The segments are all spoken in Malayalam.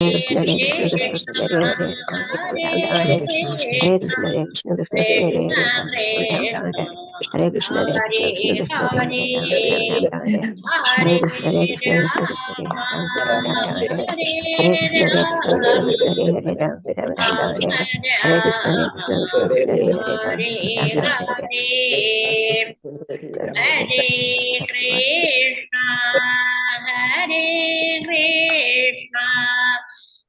Krishna, Hare Krishna, Krishna Krishna, Hare Hare, Hare Hare Krishna, Krishna Hare Krishna, Krishna, Hare Krishna, Krishna Krishna, Hare Hare Krishna, Hare Krishna, Hare Hare Krishna, Krishna Krishna, Hare Hare, Hare Hare Krishna, Hare Krishna, Krishna Krishna, Rama, Hare Hare Krishna, Hare Krishna, Krishna Rama, Krishna, Hare Hare, Rama Hare Krishna, Hare Rama, Krishna, Krishna Krishna, Hare Hare, Hare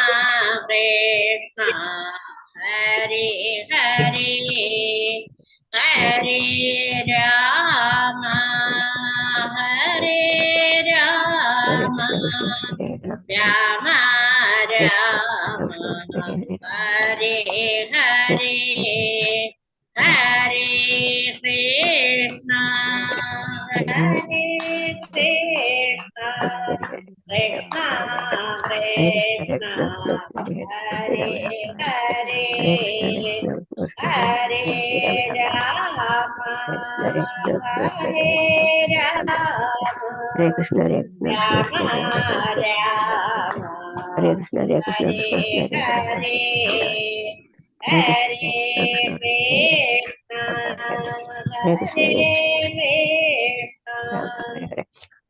Hare Hare, Hare Krishna, Hare Krishna, Krishna Krishna, Hare Hare, Hare Rama, Hare Rama, Krishna, Krishna Krishna, Hare Rama Hare, Rama, Hare Hare, Hare Krishna, Hare Krishna, Krishna Krishna, Hare Hare, Hare Rama, Hare Rama, Hare Krishna, Hare Krishna, Krishna Rama Krishna, Rama, Hare Krishna, Hare Krishna, Hare Krishna Krishna, Hare, Hare Krishna, Hare Krishna, Hare Krishna,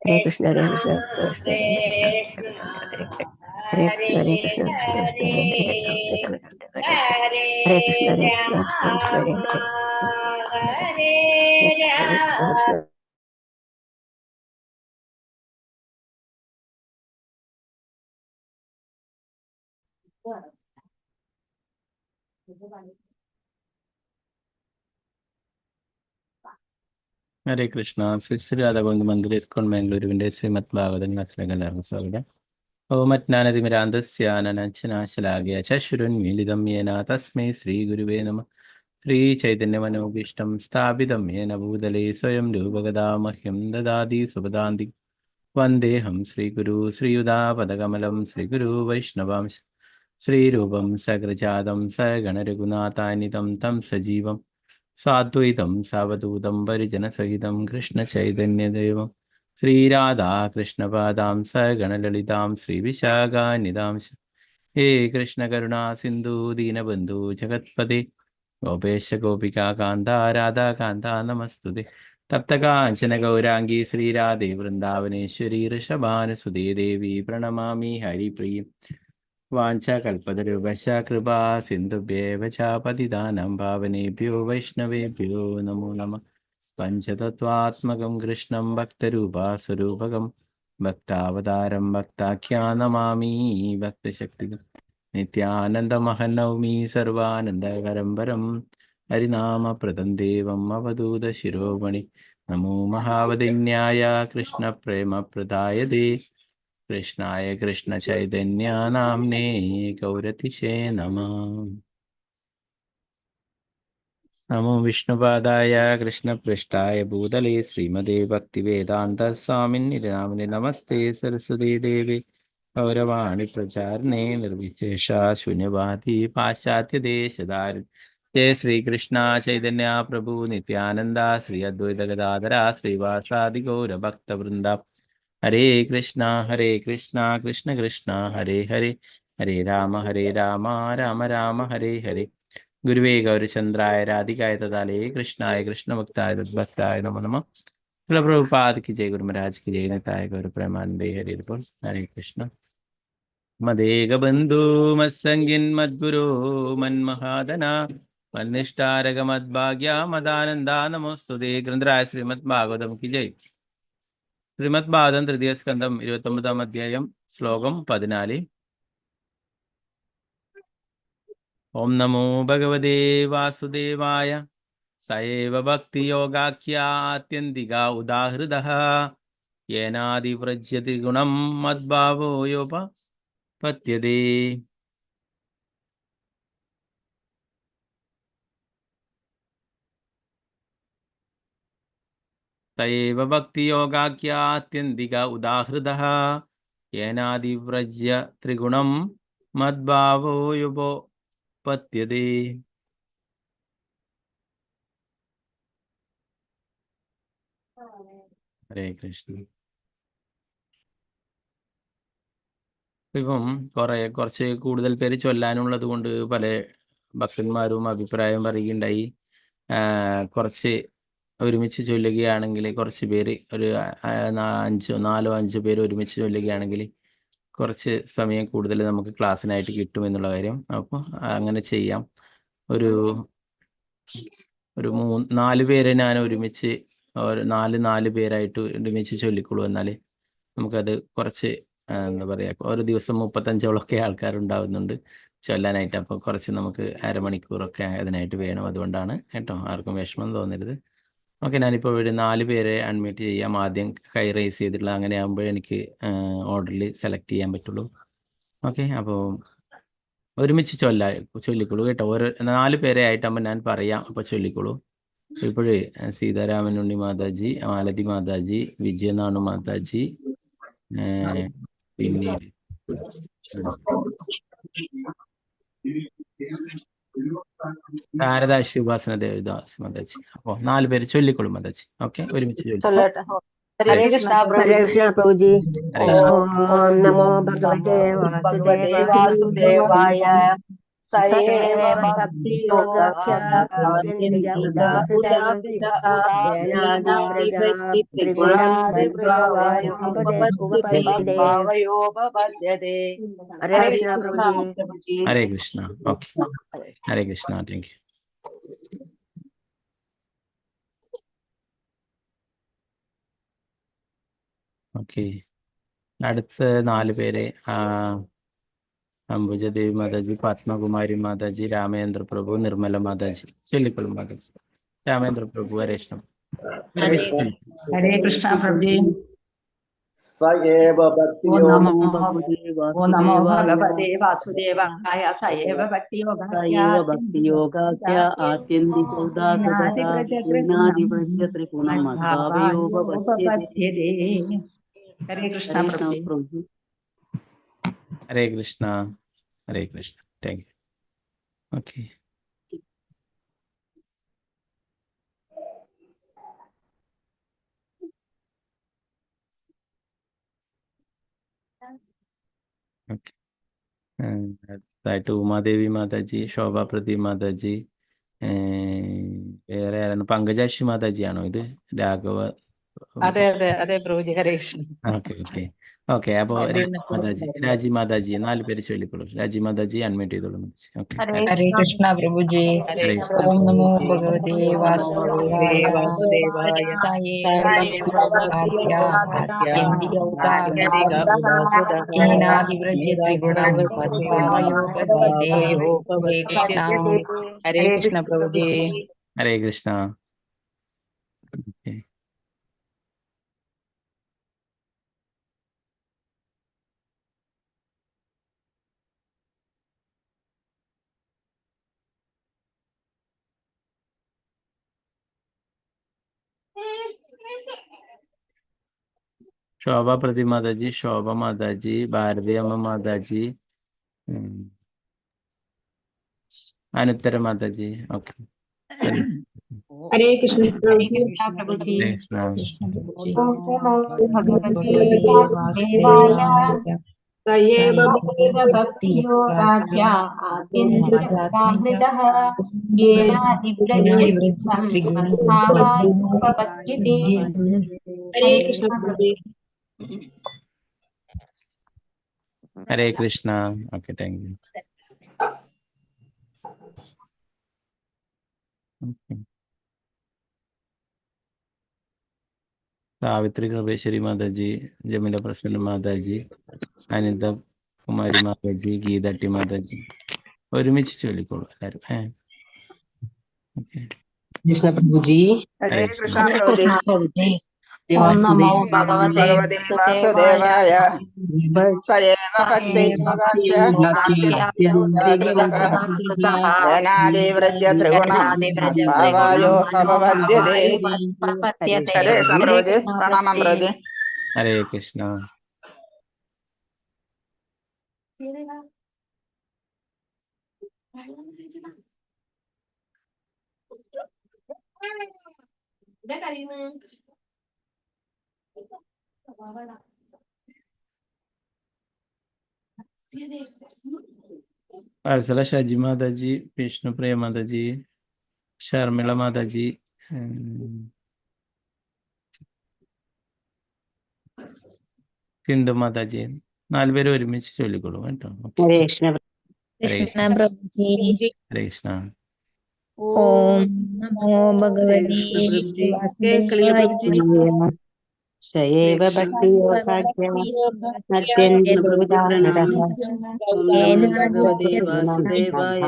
Hare Krishna, Hare Krishna, Krishna Hare Krishna, Krishna, Hare Hare Krishna, Hare Krishna, Hare, Hare Hare Krishna, Hare Rama, Hare Rama. ഹരേ കൃഷ്ണ. ശ്രീ ശ്രീ രാധാഗോവിന്ദ മന്ദിർ ഇസ്കോൺ ബാംഗ്ലൂരുവിൻ്റെ ശ്രീമദ് ഭാഗവതം ക്ലാസ്സിലേക്ക് എല്ലാവർക്കും സ്വാഗതം. ഓമജ്ഞാനതിമിരാന്തസ്യാനനശ്നാശലാഘ്യ ചക്ഷുരുന്മീലിതം യേന തസ്മൈ ശ്രീ ഗുരുവേ നമഃ. ശ്രീ ചൈതന്യമനോഭീഷ്ടം സ്ഥാപിതം യേന ഭൂതലേ സ്വയം രൂപഗദാമഹ്യം ദദാതി സുപദാന്തി വന്ദേഹം ശ്രീഗുരു ശ്രീയുതാപദകമലം ശ്രീഗുരു വൈഷ്ണവാംശ ശ്രീരൂപം സകൃജാതം സഗണരഘുനാഥാനിതം തം സജീവം സാദ്വൈതം സാവധൂതം പരിജനസഹിതം കൃഷ്ണചൈതന്യദേവം ശ്രീരാധാകൃഷ്ണപാദാം സഗണലളിതാം ശ്രീവിശാഖാനിതാംശ ഹേ കൃഷ്ണകരുണാ സിന്ധു ദീനബന്ധു ജഗത്പദേ ഗോപേശ ഗോപികാന്ത രാധാകാന്ത നമസ്തുതേ. തപ്തകാഞ്ചന ഗൗരാംഗീ ശ്രീരാധേ വൃന്ദാവനേശ്വരി ഋഷഭാനുസുതേ ദേവി പ്രണമാമി ഹരിപ്രിയം. വാഞ്ചകൽപതരുപശ കൃപാ സിന്ധുഭ്യേവ ച പതിതാനം പാവനേഭ്യോ വൈഷ്ണവേഭ്യോ നമോ നമഃ. പഞ്ചതത്വാത്മകം കൃഷ്ണം ഭക്തരൂപാസ്വരൂപകം ഭക്താവതാരം ഭക്താഖ്യാനമാമി ഭക്തശക്തികം. നിത്യാനന്ദമഹനൗമി സർവാനന്ദകരം വരം ഹരിനാമപ്രദം ദേവം അവധൂത ശിരോമണി. നമോ മഹാവതിന്യായ കൃഷ്ണപ്രേമപ്രദായതേ കൃഷ്ണായ കൃഷ്ണചൈതന്യാനാംനേ ഗൗരതിശേ നമഃ. നമോ വിഷ്ണുപാദായ കൃഷ്ണപൃഷ്ഠായ ഭൂതലേ ശ്രീമതേ ഭക്തിവേദാന്ത സ്വാമിന്നിതി നാമിനെ നമസ്തേ സരസ്വതീ ദേവി ഗൗരവാണി പ്രചാരണേ നിർവിശേഷ ശൂന്യവാദി പാശ്ചാത്യദേശധാരി. ജയ ശ്രീകൃഷ്ണ ചൈതന്യ പ്രഭു നിത്യാനന്ദ ശ്രീ അദ്വൈത ഗദാധര ശ്രീവാസാദി ഗൗരഭക്തവൃന്ദ. ഹരേ കൃഷ്ണ കൃഷ്ണ കൃഷ്ണ ഹരേ ഹരേ, ഹരേ രാമ രാമ രാമ ഹരേ ഹരേ. ഗുരുവേ ഗൗരചന്ദ്രായ രാധികായ തഥാലേ കൃഷ്ണായ കൃഷ്ണഭക്തായ തദ്ഭക്തായ നമോ നമഃ. പ്രഭുപാദ് की जय, गुरु महाराज की जय, निताय गौर प्रेमानंदे हरे बोल. हरे कृष्ण. मदेग बंधु मत्संगिन मद्गुरु मन्महादना मन्निष्ठारग मद्भाग्या मदानंदा नमोस्तुते. ग्रंथराज श्रीमद् ഭാഗവതം की जय. ശ്രീമദ് ഭാഗവതം തൃതീയ സ്കന്ധം 29-ാം അധ്യായം ശ്ലോകം 14. ഓം നമോ ഭഗവതേ വാസുദേവായ സയേവ ഭക്തി യോഗാഖ്യാത്യന്തിക ഉദാഹൃതഃ യേനാദിവ്രജ്യതി ഗുണം മദ്ഭാവോ യോപപദ്യതേ. തയേവ ഭക്തി യോഗാഖ്യാത്യന്തിക ഉദാഹൃതഃ യേനാദിവ്രജ്യ ത്രിഗുണം മദ്ഭാവോ യോപപദ്യതേ. ഹരേ കൃഷ്ണ. ഇപ്പം കുറച്ച് കൂടുതൽ പേര് ചൊല്ലാനുള്ളത് കൊണ്ട് പല ഭക്തന്മാരും അഭിപ്രായം പറയുകയുണ്ടായി. കുറച്ച് ഒരുമിച്ച് ചൊല്ലുകയാണെങ്കിൽ കുറച്ച് പേര് ഒരു 4-5 പേര് ഒരുമിച്ച് ചൊല്ലുകയാണെങ്കിൽ കുറച്ച് സമയം കൂടുതൽ നമുക്ക് ക്ലാസ്സിനായിട്ട് കിട്ടും എന്നുള്ള കാര്യം. അപ്പോൾ അങ്ങനെ ചെയ്യാം. ഒരു 4 പേരെ ഞാൻ ഒരുമിച്ച് 4 പേരായിട്ട് ഒരുമിച്ച് ചൊല്ലിക്കൊള്ളൂ. എന്നാൽ നമുക്കത് കുറച്ച് എന്താ പറയുക, ഒരു ദിവസം 35ഓളമൊക്കെ ആൾക്കാരുണ്ടാവുന്നുണ്ട് ചൊല്ലാനായിട്ട്. അപ്പോൾ കുറച്ച് നമുക്ക് അരമണിക്കൂറൊക്കെ അതിനായിട്ട് വേണം. അതുകൊണ്ടാണ് കേട്ടോ, ആർക്കും വിഷമം തോന്നരുത്. ഓക്കെ, ഞാനിപ്പോൾ ഒരു 4 പേരെ അൺമ്യൂട്ട് ചെയ്യാം. ആദ്യം കൈ റേസ് ചെയ്തിട്ടുള്ള, അങ്ങനെ ആകുമ്പോൾ എനിക്ക് ഓർഡറിൽ സെലക്ട് ചെയ്യാൻ പറ്റുള്ളൂ. ഓക്കെ, അപ്പോൾ ഒരുമിച്ച് ചൊല്ലിക്കോളൂ കേട്ടോ. 4 പേരെ ആയിട്ടാകുമ്പോൾ ഞാൻ പറയാം, അപ്പോൾ ചൊല്ലിക്കോളൂ. ഇപ്പോഴേ സീതാരാമൻ ഉണ്ണി മാതാജി, മാലതി മാതാജി, വിജയനാണു മാതാജി, പിന്നീട് ശാരദ ശിവാസന ദേവദാസ് മാതാജി. അപ്പോൾ 4 പേര് ചൊല്ലിക്കോളൂ മാതാജി. ഓക്കെ, ഒരുമിച്ച് ചൊല്ലിക്കോളൂ. ഹരേ കൃഷ്ണ പ്രഭുജി. ഹരേ കൃഷ്ണ. ഓം നമോ ഭഗവതേ വാസുദേവായ. സയേവ Hare Krishna. Okay, Hare Krishna. Thank you. Okay, അടുത്ത 4 പേര് അംബുജദേവി മാതാജി, പത്മകുമാരി മാതാജി, രാമേന്ദ്ര പ്രഭു, നിർമ്മല മാതാജി. ചൊല്ലിക്കൊള്ളും മാതാജി. രാമേന്ദ്ര പ്രഭു, ഹരേ കൃഷ്ണ. ഹരേ കൃഷ്ണ പ്രഭുജി. സയേവ നമോ ഭഗവതേ വാസുദേവായ. സയേവ ഭക്തിയോഗാഖ്യ ആത്യന്തികോദാതപദ്യതേ. Hare Krishna Prabhuji. Hare Krishna. Hare Krishna. Thank you. Okay, okay. അടുത്തതായിട്ട് ഉമാദേവി മാതാജി, ശോഭ പ്രദീപ് മാതാജി, വേറെ ആരാണ്? പങ്കജാക്ഷി മാതാജി ആണോ ഇത്? രാഘവ. അതെ അതെ അതെ Prabhuji. Hare Krishna. Okay okay okay. അപ്പോൾ രാജി മാതാജി 4 പേര് ചൊല്ലിക്കോളൂ. രാജി മാതാജി അൺമ്യൂട്ട് ചെയ്തോളൂ. ഓക്കെ, ഹരേ കൃഷ്ണ പ്രഭുജി. ഹരേ കൃഷ്ണ. ഓം നമോ ഭഗവതേ വാസുദേവായ. സയേവ ഭക്തിയോഗാഖ്യ ആത്യന്തികൗദാഹീനാദിവ്രജ ത്രിഗുണം മദ്ഭാവയോപദ്യതേ. ഹരേ കൃഷ്ണ. ഹരേ കൃഷ്ണ പ്രഭുജി. ഹരേ കൃഷ്ണ. ഓക്കെ, ശോഭ പ്രദീപ് മാതാജി, ശോഭ മാതാജി, ഭാരതി അമ്മ മാതാജി, അനുത്തര മാതാജി. ഓക്കെ, ഹരേ കൃഷ്ണ പ്രഭുജി. കൃഷ്ണ. ഭഗവതേ വാസുദേവായ. സയേവ ഭക്തിയോഗാഖ്യ ആത്യന്തികൗദാഹീനാദിവ്രജ ത്രിഗുണം മദ്ഭാവയോപപദ്യതേ. Hare Krishna Prabhuji. Hare Krishna. Okay, thank you. Savitri Kripeshwari Mataji, Jamila Prasanna Mataji, Anitha Kumari Mataji, Geethatti Mataji. ഒരുമിച്ച് ചൊല്ലിക്കോളൂ എല്ലാവരും. കൃഷ്ണ പ്രഭുജി. ഹരേ കൃഷ്ണ പ്രഭുജി. ഓം നമോ ഭഗവതേ വാസുദേവായ. സയേവ ഹരേ കൃഷ്ണ. വത്സല ഷജി മാതാജി, വിഷ്ണുപ്രിയ മാതാജി, ഷർമിള മാതാജി, സിന്ധു മാതാജി, 4 പേര് ഒരുമിച്ച് ചൊല്ലിക്കൊള്ളും കേട്ടോ. ഓക്കെ. ഹരേ കൃഷ്ണ കൃഷ്ണ പ്രഭുജി. ഹരേ കൃഷ്ണ. ഓം നമോ ഭഗവതി പ്രഭുജി വാസുദേവായ. സയേവ ഭക്തി യോഗാഖ്യ അത്യന്ത പ്രഭുജി പ്രണാമം. ഓം നമോ ഭഗവതേ വാസുദേവായ.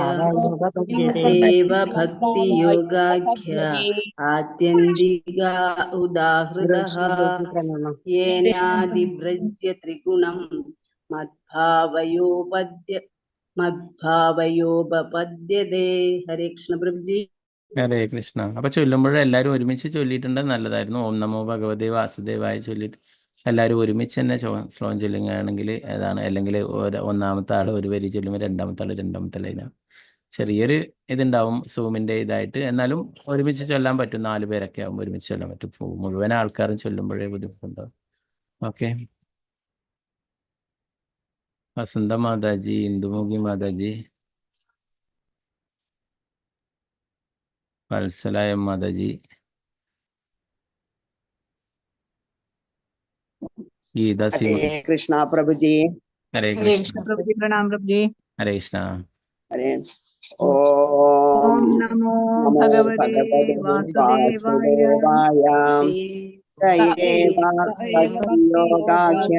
ഏവ ഭക്തി യോഗാഖ്യ ആത്യന്തിക ഉദാഹൃതഃ യേനാദിവ്രജ്യ ത്രിഗുണം മദ്ഭാവയോപപദ്യതേ. ഹരേ കൃഷ്ണ പ്രഭുജി. ഹരേ കൃഷ്ണ. അപ്പൊ ചൊല്ലുമ്പോൾ എല്ലാവരും ഒരുമിച്ച് ചൊല്ലിയിട്ടുണ്ടെങ്കിൽ നല്ലതായിരുന്നു. ഓം നമോ ഭഗവതേ വാസുദേവായ ചൊല്ലിയിട്ട് എല്ലാവരും ഒരുമിച്ച് തന്നെ ശ്ലോകം ചൊല്ലുകയാണെങ്കിൽ ഏതാണ്, അല്ലെങ്കിൽ ഒന്നാമത്തെ ആൾ ഒരു വരി ചൊല്ലുമ്പോൾ രണ്ടാമത്തെ ആൾ രണ്ടാമത്തെ ലൈന ചെറിയൊരു ഇതുണ്ടാവും സൂമിന്റെ ഇതായിട്ട്. എന്നാലും ഒരുമിച്ച് ചൊല്ലാൻ പറ്റും. 4 പേരൊക്കെ ആകുമ്പോൾ ഒരുമിച്ച് ചൊല്ലാൻ പറ്റും. മുഴുവൻ ആൾക്കാരും ചൊല്ലുമ്പോഴേ ബുദ്ധിമുട്ടുണ്ടാവും. ഓക്കെ. വസന്ത മാതാജി, ഇന്ദുമുഖി മാതാജി, വത്സലായ മാതാജി, ഗീത സി. ഹരേ കൃഷ്ണ പ്രഭുജി. ഹരേ ഹരേ കൃഷ്ണ. കൃഷ്ണ പ്രഭുജി പ്രണാം പ്രഭുജി. ഹരേ കൃഷ്ണ. ഹരേ ഓം ഓം നമോ നമോ ഭഗവതേ ഭഗവതേ വാസുദേവായ. വാസുദേവായ. സയേവ ഭക്തി യോഗാഖ്യ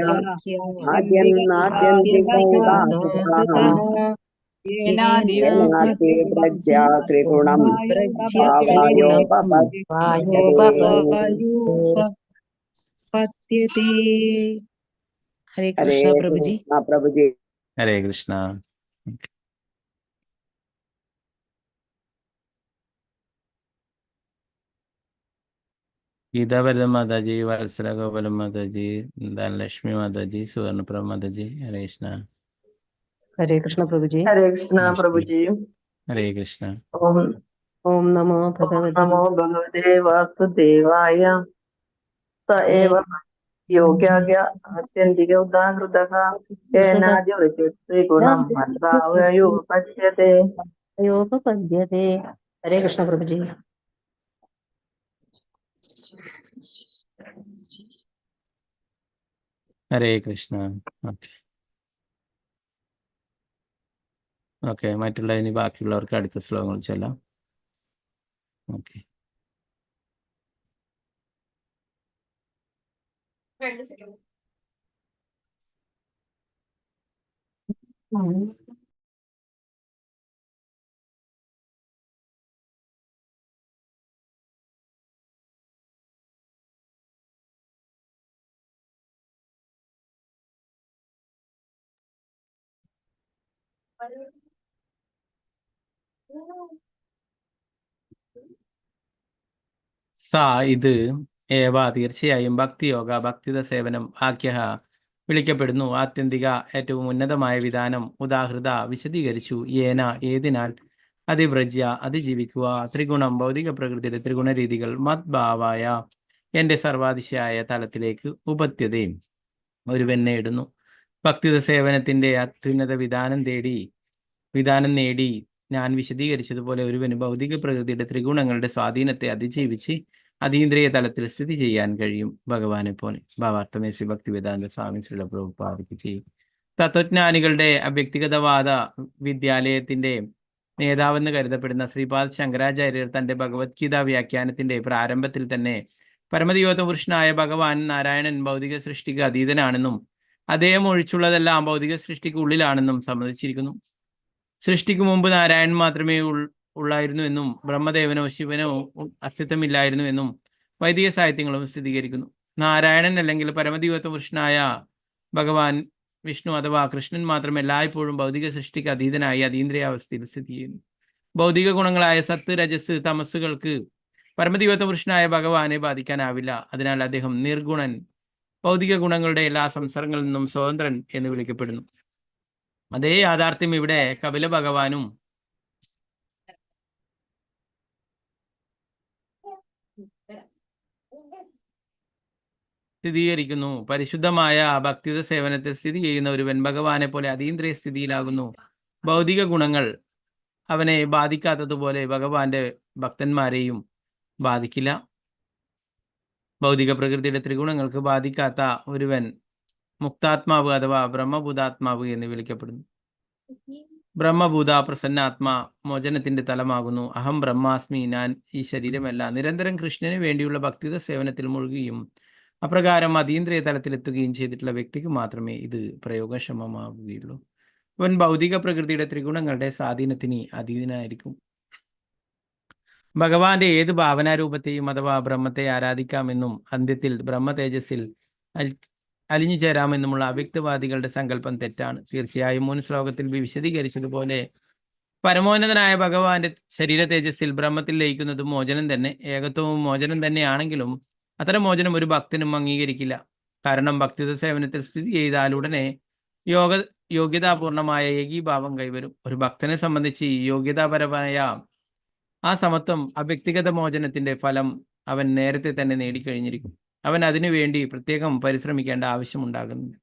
ആത്യന്തിക ഉദാഹൃതഃ യേനാദിവ്രജ്യ ത്രിഗുണം ഭാവയോപപദ്യതേ. ഹരേ ഹരേ കൃഷ്ണ പ്രഭുജി. കൃഷ്ണ പ്രഭുജി. ഹരേ കൃഷ്ണ. ഗീതാ ഭരത മാതാജി, വത്സല ഗോപാലം മാതാജി, ധനലക്ഷ്മി മാതാജി, സുവർണപ്രഭ മാതാജി. ഹരേ കൃഷ്ണ. ഹരേ കൃഷ്ണ പ്രഭുജി. ഹരേ കൃഷ്ണ പ്രഭുജി. ഹരേ കൃഷ്ണ. ഓം നമോ ഭഗവതേ വാസുദേവായ. സ ഏവ യോഗാഖ്യ ആത്യന്തിക ഉദാഹൃതഃ യേനാദിവ്രജ്യ ത്രിഗുണം മദ്ഭാവയോപപദ്യതേ. യോഗപദ്യതേ. ഹരേ കൃഷ്ണ പ്രഭുജി. ഹരേ കൃഷ്ണ. ഓക്കെ. ഓക്കെ. മറ്റുള്ള ഇനി ബാക്കിയുള്ളവർക്ക് അടുത്ത ശ്ലോകങ്ങൾ ചൊല്ലാം. ഓക്കെ. ഇത് ഏവ തീർച്ചയായും ഭക്തിയോഗ ഭക്തിത സേവനം ആഖ്യ വിളിക്കപ്പെടുന്നു. ആത്യന്തിക ഏറ്റവും ഉന്നതമായ വിധാനം ഉദാഹൃത വിശദീകരിച്ചു. ഏന ഏതിനാൽ അതിവ്രജ്യ അതിജീവിക്കുക ത്രിഗുണം ഭൗതിക പ്രകൃതിയുടെ ത്രിഗുണ രീതികൾ മദ്ഭാവായ എൻ്റെ സർവാതിശയായ തലത്തിലേക്ക് ഉപത്യതയും ഒരുവൻ നേടുന്നു. ഭക്തിത സേവനത്തിന്റെ അത്യുന്നത വിധാനം നേടി ഞാൻ വിശദീകരിച്ചതുപോലെ ഒരുവന് ഭൗതിക പ്രകൃതിയുടെ ത്രിഗുണങ്ങളുടെ സ്വാധീനത്തെ അതിജീവിച്ച് അതീന്ദ്രിയ തലത്തിൽ സ്ഥിതി ചെയ്യാൻ കഴിയും. ഭഗവാനെ പോലെ. ഭാവാർത്ഥമേ ശ്രീ ഭക്തിവേദാന്ത സ്വാമി ശ്രീല പ്രഭുപാദിക്ക് ചെയ്യും. തത്വജ്ഞാനികളുടെ അവ്യക്തിഗതവാദ വിദ്യാലയത്തിന്റെ നേതാവെന്ന് കരുതപ്പെടുന്ന ശ്രീപാദ് ശങ്കരാചാര്യർ തന്റെ ഭഗവത്ഗീത വ്യാഖ്യാനത്തിന്റെ പ്രാരംഭത്തിൽ തന്നെ പരമദിവ്യപുരുഷനായ ഭഗവാൻ നാരായണൻ ഭൗതിക സൃഷ്ടിക്ക് അതീതനാണെന്നും അദ്ദേഹം ഒഴിച്ചുള്ളതെല്ലാം ഭൗതിക സൃഷ്ടിക്ക് ഉള്ളിലാണെന്നും സമ്മതിച്ചിരിക്കുന്നു. സൃഷ്ടിക്ക് മുമ്പ് നാരായണൻ മാത്രമേ ഉള്ളായിരുന്നുവെന്നും ബ്രഹ്മദേവനോ ശിവനോ അസ്തിത്വമില്ലായിരുന്നുവെന്നും വൈദിക സാഹിത്യങ്ങളും സ്ഥിരീകരിക്കുന്നു. നാരായണൻ അല്ലെങ്കിൽ പരമദിവ്യപുരുഷനായ ഭഗവാൻ വിഷ്ണു അഥവാ കൃഷ്ണൻ മാത്രം എല്ലായ്പ്പോഴും ഭൗതിക സൃഷ്ടിക്ക് അതീതനായി അതീന്ദ്രിയാവസ്ഥയിൽ സ്ഥിതി ചെയ്യുന്നു. ഭൗതിക ഗുണങ്ങളായ സത്ത് രജസ് തമസ്സുകൾക്ക് പരമദിവ്യപുരുഷനായ ഭഗവാനെ ബാധിക്കാനാവില്ല. അതിനാൽ അദ്ദേഹം നിർഗുണൻ, ഭൗതിക ഗുണങ്ങളുടെ എല്ലാ സംസർഗങ്ങളിൽ നിന്നും സ്വതന്ത്രൻ എന്ന് വിളിക്കപ്പെടുന്നു. അതേ യാഥാർത്ഥ്യം ഇവിടെ കപില ഭഗവാനും സ്ഥിരീകരിക്കുന്നു. പരിശുദ്ധമായ ഭക്തിത സേവനത്തിൽ സ്ഥിതി ചെയ്യുന്ന ഒരുവൻ ഭഗവാനെ പോലെ അതീന്ദ്രിയ സ്ഥിതിയിലാകുന്നു. ഭൗതിക ഗുണങ്ങൾ അവനെ ബാധിക്കാത്തതുപോലെ ഭഗവാന്റെ ഭക്തന്മാരെയും ബാധിക്കില്ല. ഭൗതിക പ്രകൃതിയുടെ ത്രിഗുണങ്ങൾക്ക് ബാധിക്കാത്ത ഒരുവൻ മുക്താത്മാവ് അഥവാ ബ്രഹ്മഭൂതാത്മാവ് എന്ന് വിളിക്കപ്പെടുന്നു. ബ്രഹ്മഭൂത പ്രസന്നാത്മാ മോചനത്തിന്റെ തലമാകുന്നു. അഹം ബ്രഹ്മാസ്മി, ഞാൻ ഈ ശരീരമല്ല. നിരന്തരം കൃഷ്ണന് വേണ്ടിയുള്ള ഭക്തിത സേവനത്തിൽ മുഴുകുകയും അപ്രകാരം അതീന്ദ്രിയ തലത്തിലെത്തുകയും ചെയ്തിട്ടുള്ള വ്യക്തിക്ക് മാത്രമേ ഇത് പ്രയോഗക്ഷമമാവുകയുള്ളൂ. അവൻ ഭൗതിക പ്രകൃതിയുടെ ത്രിഗുണങ്ങളുടെ സ്വാധീനത്തിന് അധീനനായിരിക്കും. ഭഗവാന്റെ ഏത് ഭാവനാരൂപത്തെയും അഥവാ ബ്രഹ്മത്തെ ആരാധിക്കാമെന്നും അന്ത്യത്തിൽ ബ്രഹ്മ തേജസ്സിൽ അലിഞ്ഞു ചേരാമെന്നുമുള്ള അവ്യക്തവാദികളുടെ സങ്കല്പം തെറ്റാണ്. തീർച്ചയായും മുൻ ശ്ലോകത്തിൽ വിശദീകരിച്ചതുപോലെ പരമോന്നതനായ ഭഗവാന്റെ ശരീര തേജസ്സിൽ ബ്രഹ്മത്തിൽ ലയിക്കുന്നതും മോചനം തന്നെ. ഏകത്വവും മോചനം തന്നെയാണെങ്കിലും അത്തരം മോചനം ഒരു ഭക്തനും അംഗീകരിക്കില്ല. കാരണം ഭക്തിത സേവനത്തിൽ സ്ഥിതി ചെയ്താൽ ഉടനെ യോഗ്യതാപൂർണമായ ഏകീഭാവം കൈവരും. ഒരു ഭക്തനെ സംബന്ധിച്ച് യോഗ്യതാപരമായ ആ സമത്വം അവ്യക്തിഗത മോചനത്തിന്റെ ഫലം അവൻ നേരത്തെ തന്നെ നേടിക്കഴിഞ്ഞിരിക്കും. അവൻ അതിനുവേണ്ടി പ്രത്യേകം പരിശ്രമിക്കേണ്ട ആവശ്യമുണ്ടാകുന്നില്ല.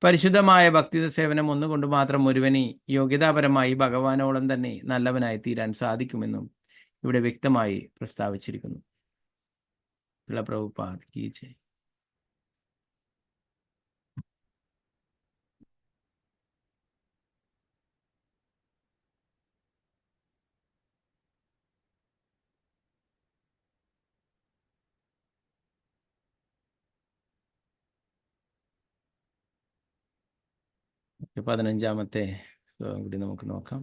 പരിശുദ്ധമായ ഭക്തിത സേവനം ഒന്നുകൊണ്ട് മാത്രം ഒരുവന് യോഗ്യതാപരമായി ഭഗവാനോളം തന്നെ നല്ലവനായി തീരാൻ സാധിക്കുമെന്നും ഇവിടെ വ്യക്തമായി പ്രസ്താവിച്ചിരിക്കുന്നു. പ്രഭുപാദ് കീ ജയ്. 15-ാമത്തെ ശ്ലോകം കൂടി നമുക്ക് നോക്കാം.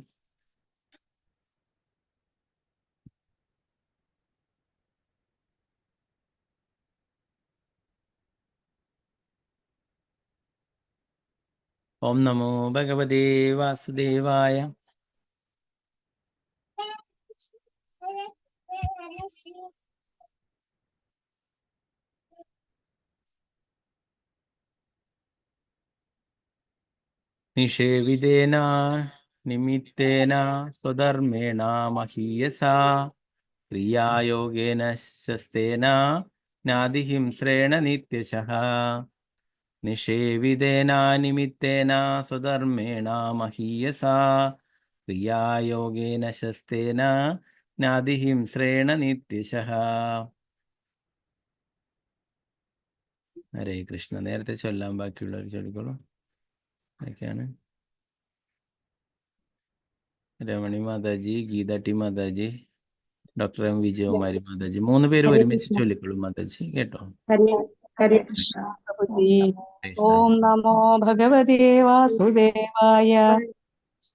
ഓം നമോ ഭഗവതേ വാസുദേവായ. നിഷേവിതേന നിമിത്തേന സ്വധർമ്മേണ മഹീയസാ ക്രിയായോഗേന ശസ്തേന നാദിഹിംസ്രേണ നിത്യശഃ. നിഷേവിതേന നിമിത്തേന സ്വധർമ്മേണ മഹീയസാ ക്രിയായോഗേന ശസ്തേന നാദിഹിംസ്രേണ നിത്യശഃ. ഹരേ കൃഷ്ണ. നേരത്തെ ചൊല്ലാൻ ബാക്കിയുള്ളവർ ചൊല്ലിക്കോളൂ. ഒക്കെയാണ് രമണി മാതാജി, ഗീതാട്ടി മാതാജി, ഡോക്ടർ എം വിജയകുമാരി മാതാജി, 3 പേര് ഒരുമിച്ച് ചൊല്ലിക്കോളൂ മാതാജി. കേട്ടോ? ഹരേ കൃഷ്ണ പ്രഭുജി. ഓം നമോ ഭഗവതേ വാസുദേവായ.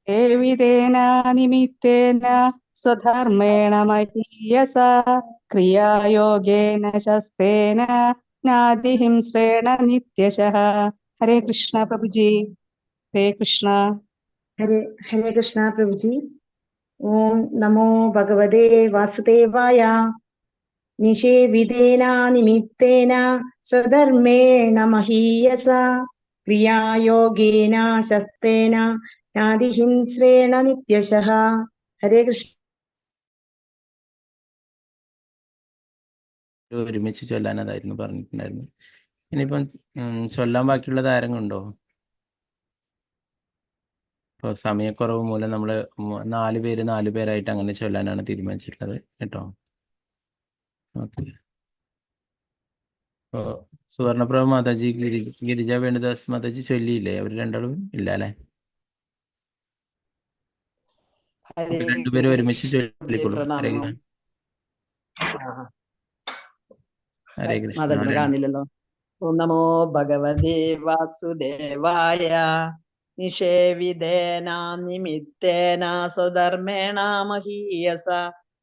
ഏവിതേന നിമിത്തേന സ്വധർമ്മേണ മഹീയസാ ക്രിയായോഗേന ശസ്തേന നാദിഹിംസ്രേണ നിത്യശഃ. ഹരേ കൃഷ്ണ പ്രഭുജി. ഹരേ കൃഷ്ണ. ഹരേ കൃഷ്ണ പ്രഭുജി. ഓം നമോ ഭഗവതേ വാസുദേവായ. നിഷേവിതേന നിമിത്തേന സ്വധർമ്മേണ മഹീയസാ ക്രിയായോഗേന ശസ്തേന നാദിഹിംസ്രേണ നിത്യശഃ. ഹരേ കൃഷ്ണ. ഒരുമിച്ച് ചൊല്ലാൻ അതായിരുന്നു പറഞ്ഞിട്ടുണ്ടായിരുന്നു. ഇനിയിപ്പം ചൊല്ലാൻ ബാക്കിയുള്ളത് ആരെങ്കിലും ഉണ്ടോ? ഇപ്പോൾ സമയക്കുറവ് മൂലം നമ്മൾ 4 പേരായിട്ട് അങ്ങനെ ചൊല്ലാനാണ് തീരുമാനിച്ചിട്ടുള്ളത്. കേട്ടോ? ഓക്കെ. ഇപ്പോൾ സുവർണപ്രഭ മാതാജി, ഗിരിജ വേണുദാസ് മാതാജി ചൊല്ലിയില്ലേ? അവർ രണ്ടാളും ഇല്ല അല്ലേ? രണ്ടുപേരും ഒരുമിച്ച് ചൊല്ലിക്കോളൂ. ഹരേ കൃഷ്ണ. ഹരേ കൃഷ്ണ. മാതാജിനെ കാണില്ലല്ലോ. ഓം നമോ ഭഗവതേ വാസുദേവായ. നിഷേവിതേന നിമിത്തേന സ്വധർമ്മേണ മഹീയസ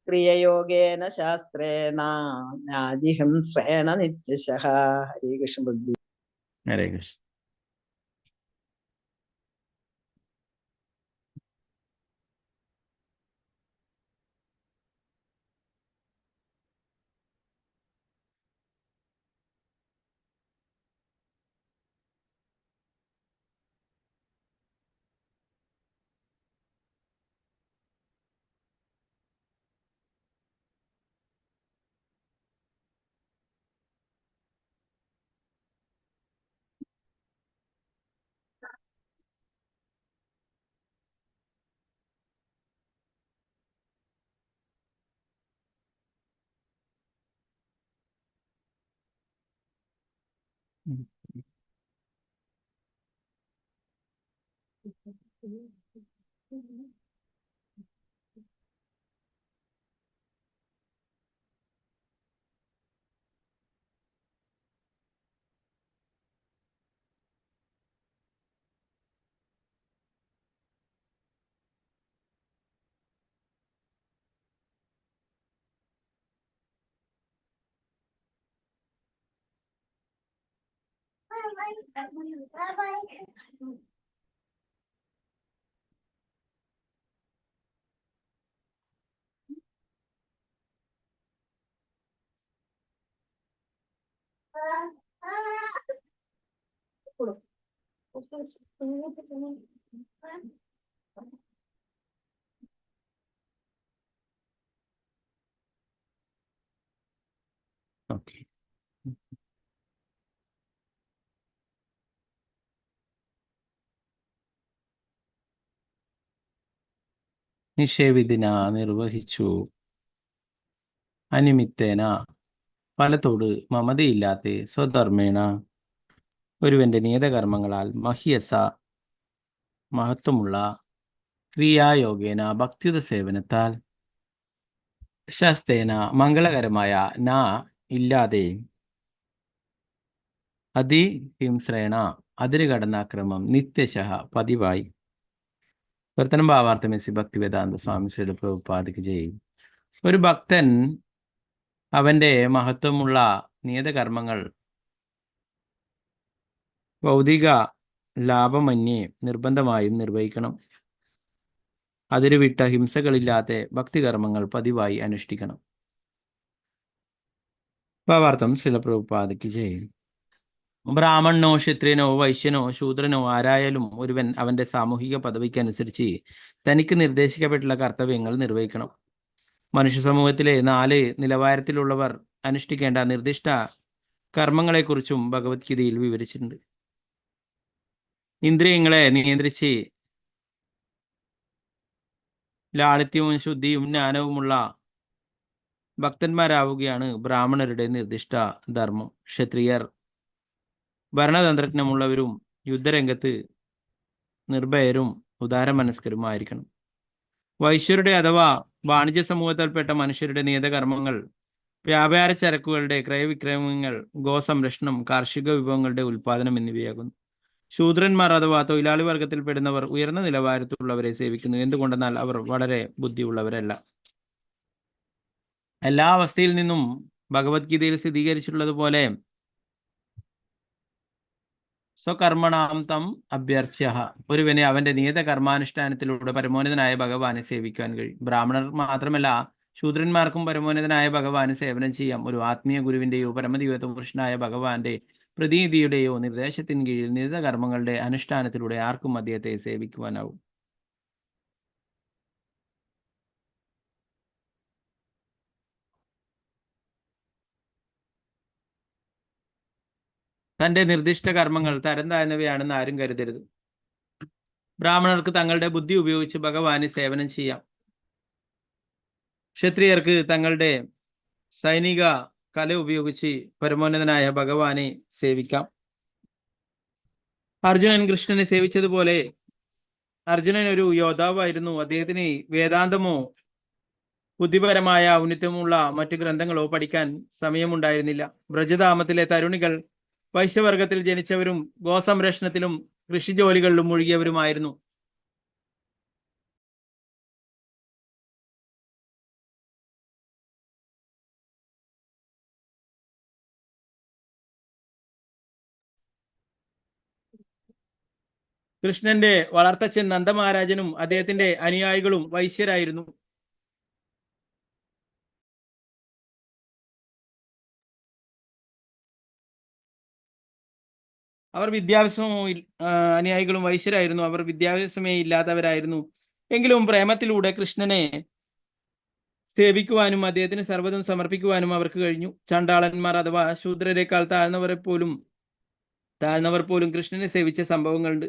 ക്രിയയോഗേന ശാസ്ത്രേണ നാദിഹിംസ്രേണ നിത്യശഃ. ഹരേ കൃഷ്ണ ബുദ്ധി. ഹരേ കൃഷ്ണ. ഓക്കെ. നിഷേവിധിന നിർവഹിച്ചു അനിമിത്തേന ഫലത്തോട് മമതയില്ലാത്ത സ്വധർമ്മേണ ഒരുവന്റെ നിയതകർമ്മങ്ങളാൽ മഹിയസ മഹത്വമുള്ള ക്രിയായോഗേന ഭക്തിയുത സേവനത്താൽ ശസ്തേന മംഗളകരമായ ന ഇല്ലാതെ അതിഹിംസ്രേണ അതിര് കടന്ന ക്രമം നിത്യശഃ പതിവായി. വർത്തനം ഭാവാർത്ഥമെസി ഭക്തിവേദാന്ത സ്വാമി ശ്രീല പ്രഭുപാദിക്ക് ചെയ്യും. ഒരു ഭക്തൻ അവന്റെ മഹത്വമുള്ള നിയതകർമ്മങ്ങൾ ഭൗതിക ലാഭമന്യേ നിർബന്ധമായും നിർവഹിക്കണം. അതിരുവിട്ട ഹിംസകളില്ലാത്ത ഭക്തികർമ്മങ്ങൾ പതിവായി അനുഷ്ഠിക്കണം. ഭാവാർത്ഥം ശ്രീല പ്രഭുപാദിക്ക് ചെയ്യും. ബ്രാഹ്മണനോ ക്ഷത്രിയനോ വൈശ്യനോ ശൂദ്രനോ ആരായാലും ഒരുവൻ അവന്റെ സാമൂഹിക പദവിക്കനുസരിച്ച് തനിക്ക് നിർദ്ദേശിക്കപ്പെട്ടുള്ള കർത്തവ്യങ്ങൾ നിർവഹിക്കണം. മനുഷ്യ സമൂഹത്തിലെ 4 നിലവാരത്തിലുള്ളവർ അനുഷ്ഠിക്കേണ്ട നിർദ്ദിഷ്ട കർമ്മങ്ങളെക്കുറിച്ചും ഭഗവത്ഗീതയിൽ വിവരിച്ചിട്ടുണ്ട്. ഇന്ദ്രിയങ്ങളെ നിയന്ത്രിച്ച് ലാളിത്യവും ശുദ്ധിയും ജ്ഞാനവുമുള്ള ഭക്തന്മാരാവുകയാണ് ബ്രാഹ്മണരുടെ നിർദ്ദിഷ്ട ധർമ്മം. ക്ഷത്രിയർ ഭരണതന്ത്രജ്ഞമുള്ളവരും യുദ്ധരംഗത്ത് നിർഭയരും ഉദാരമനസ്കരുമായിരിക്കണം. വൈശ്യരുടെ അഥവാ വാണിജ്യ സമൂഹത്തിൽപ്പെട്ട മനുഷ്യരുടെ നിയതകർമ്മങ്ങൾ വ്യാപാര ചരക്കുകളുടെ ക്രയവിക്രയങ്ങൾ, ഗോസംരക്ഷണം, കാർഷിക വിഭവങ്ങളുടെ ഉൽപാദനം എന്നിവയാകുന്നു. ശൂദ്രന്മാർ അഥവാ തൊഴിലാളി വർഗത്തിൽപ്പെടുന്നവർ ഉയർന്ന നിലവാരത്തിലുള്ളവരെ സേവിക്കുന്നു. എന്തുകൊണ്ടെന്നാൽ അവർ വളരെ ബുദ്ധിയുള്ളവരല്ല. എല്ലാ അവസ്ഥയിൽ നിന്നും ഭഗവത്ഗീതയിൽ സ്ഥിരീകരിച്ചിട്ടുള്ളതുപോലെ സ്വകർമ്മണാം തം അഭ്യർച്ച്യ ഒരുവനെ അവന്റെ നിയത കർമാനുഷ്ഠാനത്തിലൂടെ പരമോന്നതനായ ഭഗവാനെ സേവിക്കാൻ കഴിയും. ബ്രാഹ്മണർ മാത്രമല്ല ശൂദ്രന്മാർക്കും പരമോന്നതനായ ഭഗവാന് സേവനം ചെയ്യാം. ഒരു ആത്മീയ ഗുരുവിന്റെയോ പരമദിവ്യ പുരുഷനായ ഭഗവാന്റെ പ്രതിനിധിയുടെയോ നിർദ്ദേശത്തിന് കീഴിൽ നിയത കർമ്മങ്ങളുടെ അനുഷ്ഠാനത്തിലൂടെ ആർക്കും അദ്ദേഹത്തെ സേവിക്കുവാനാവും. തന്റെ നിർദ്ദിഷ്ട കർമ്മങ്ങൾ തരം താഴ്ന്നവയാണെന്ന് ആരും കരുതരുത്. ബ്രാഹ്മണർക്ക് തങ്ങളുടെ ബുദ്ധി ഉപയോഗിച്ച് ഭഗവാന് സേവനം ചെയ്യാം. ക്ഷത്രിയർക്ക് തങ്ങളുടെ സൈനിക കല ഉപയോഗിച്ച് പരമോന്നതനായ ഭഗവാനെ സേവിക്കാം. അർജുനൻ കൃഷ്ണനെ സേവിച്ചതുപോലെ അർജുനൻ ഒരു യോദ്ധാവായിരുന്നു. അദ്ദേഹത്തിന് വേദാന്തമോ ബുദ്ധിപരമായ ഔന്നത്യമുള്ള മറ്റു ഗ്രന്ഥങ്ങളോ പഠിക്കാൻ സമയമുണ്ടായിരുന്നില്ല. ബ്രജധാമത്തിലെ തരുണികൾ വൈശ്യവർഗത്തിൽ ജനിച്ചവരും ഗോസംരക്ഷണത്തിലും കൃഷിജോലികളിലും മുഴുകിയവരുമായിരുന്നു. കൃഷ്ണന്റെ വളർത്തച്ഛൻ നന്ദമഹാരാജനും അദ്ദേഹത്തിന്റെ അനുയായികളും വൈശ്യരായിരുന്നു. അവർ അനുയായികളും വൈശ്യരായിരുന്നു. അവർ വിദ്യാഭ്യാസമേ ഇല്ലാത്തവരായിരുന്നു. എങ്കിലും പ്രേമത്തിലൂടെ കൃഷ്ണനെ സേവിക്കുവാനും അദ്ദേഹത്തിന് സർവ്വതും സമർപ്പിക്കുവാനും അവർക്ക് കഴിഞ്ഞു. ചണ്ടാളന്മാർ അഥവാ ശൂദ്രരെക്കാൾ താഴ്ന്നവർ പോലും കൃഷ്ണനെ സേവിച്ച സംഭവങ്ങളുണ്ട്.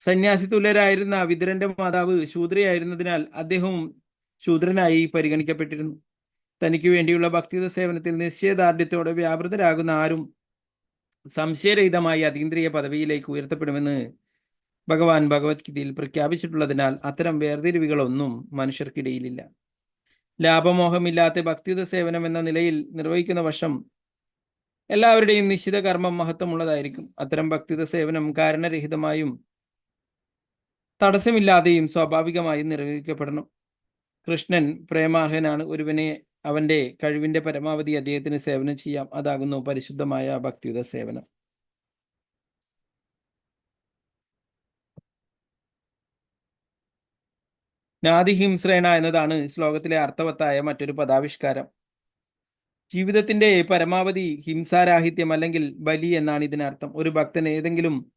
സന്യാസി തുല്യരായിരുന്ന വിതുരന്റെ മാതാവ് ശൂദ്രയായിരുന്നതിനാൽ അദ്ദേഹവും ശൂദ്രനായി പരിഗണിക്കപ്പെട്ടിരുന്നു. തനിക്ക് വേണ്ടിയുള്ള ഭക്തിയുത സേവനത്തിൽ നിശ്ചയദാർഢ്യത്തോടെ വ്യാപൃതരാകുന്ന ആരും സംശയരഹിതമായി അതീന്ദ്രിയ പദവിയിലേക്ക് ഉയർത്തപ്പെടുമെന്ന് ഭഗവാൻ ഭഗവത്ഗീതയിൽ പ്രഖ്യാപിച്ചിട്ടുള്ളതിനാൽ അത്തരം വേർതിരിവുകളൊന്നും മനുഷ്യർക്കിടയിലില്ല. ലാഭമോഹമില്ലാത്ത ഭക്തിയുത സേവനം എന്ന നിലയിൽ നിർവഹിക്കുന്ന വശം എല്ലാവരുടെയും നിശ്ചിത കർമ്മം മഹത്വമുള്ളതായിരിക്കും. അത്തരം ഭക്തിയുത സേവനം കാരണരഹിതമായും തടസ്സമില്ലാതെയും സ്വാഭാവികമായും നിർവഹിക്കപ്പെടണം. കൃഷ്ണൻ പ്രേമാർഹനാണ്. ഒരുവനെ അവന്റെ കഴിവിന്റെ പരമാവധി അദ്ദേഹത്തിന് സേവനം ചെയ്യാം. അതാകുന്നു പരിശുദ്ധമായ ഭക്തിയുത സേവനം. നാദിഹിംസ്രേണ എന്നതാണ് ശ്ലോകത്തിലെ അർത്ഥവത്തായ മറ്റൊരു പദാവിഷ്കാരം. ജീവിതത്തിന്റെ പരമാവധി ഹിംസാരാഹിത്യം അല്ലെങ്കിൽ ബലി എന്നാണ് ഇതിനർത്ഥം. ഒരു ഭക്തൻ ഏതെങ്കിലും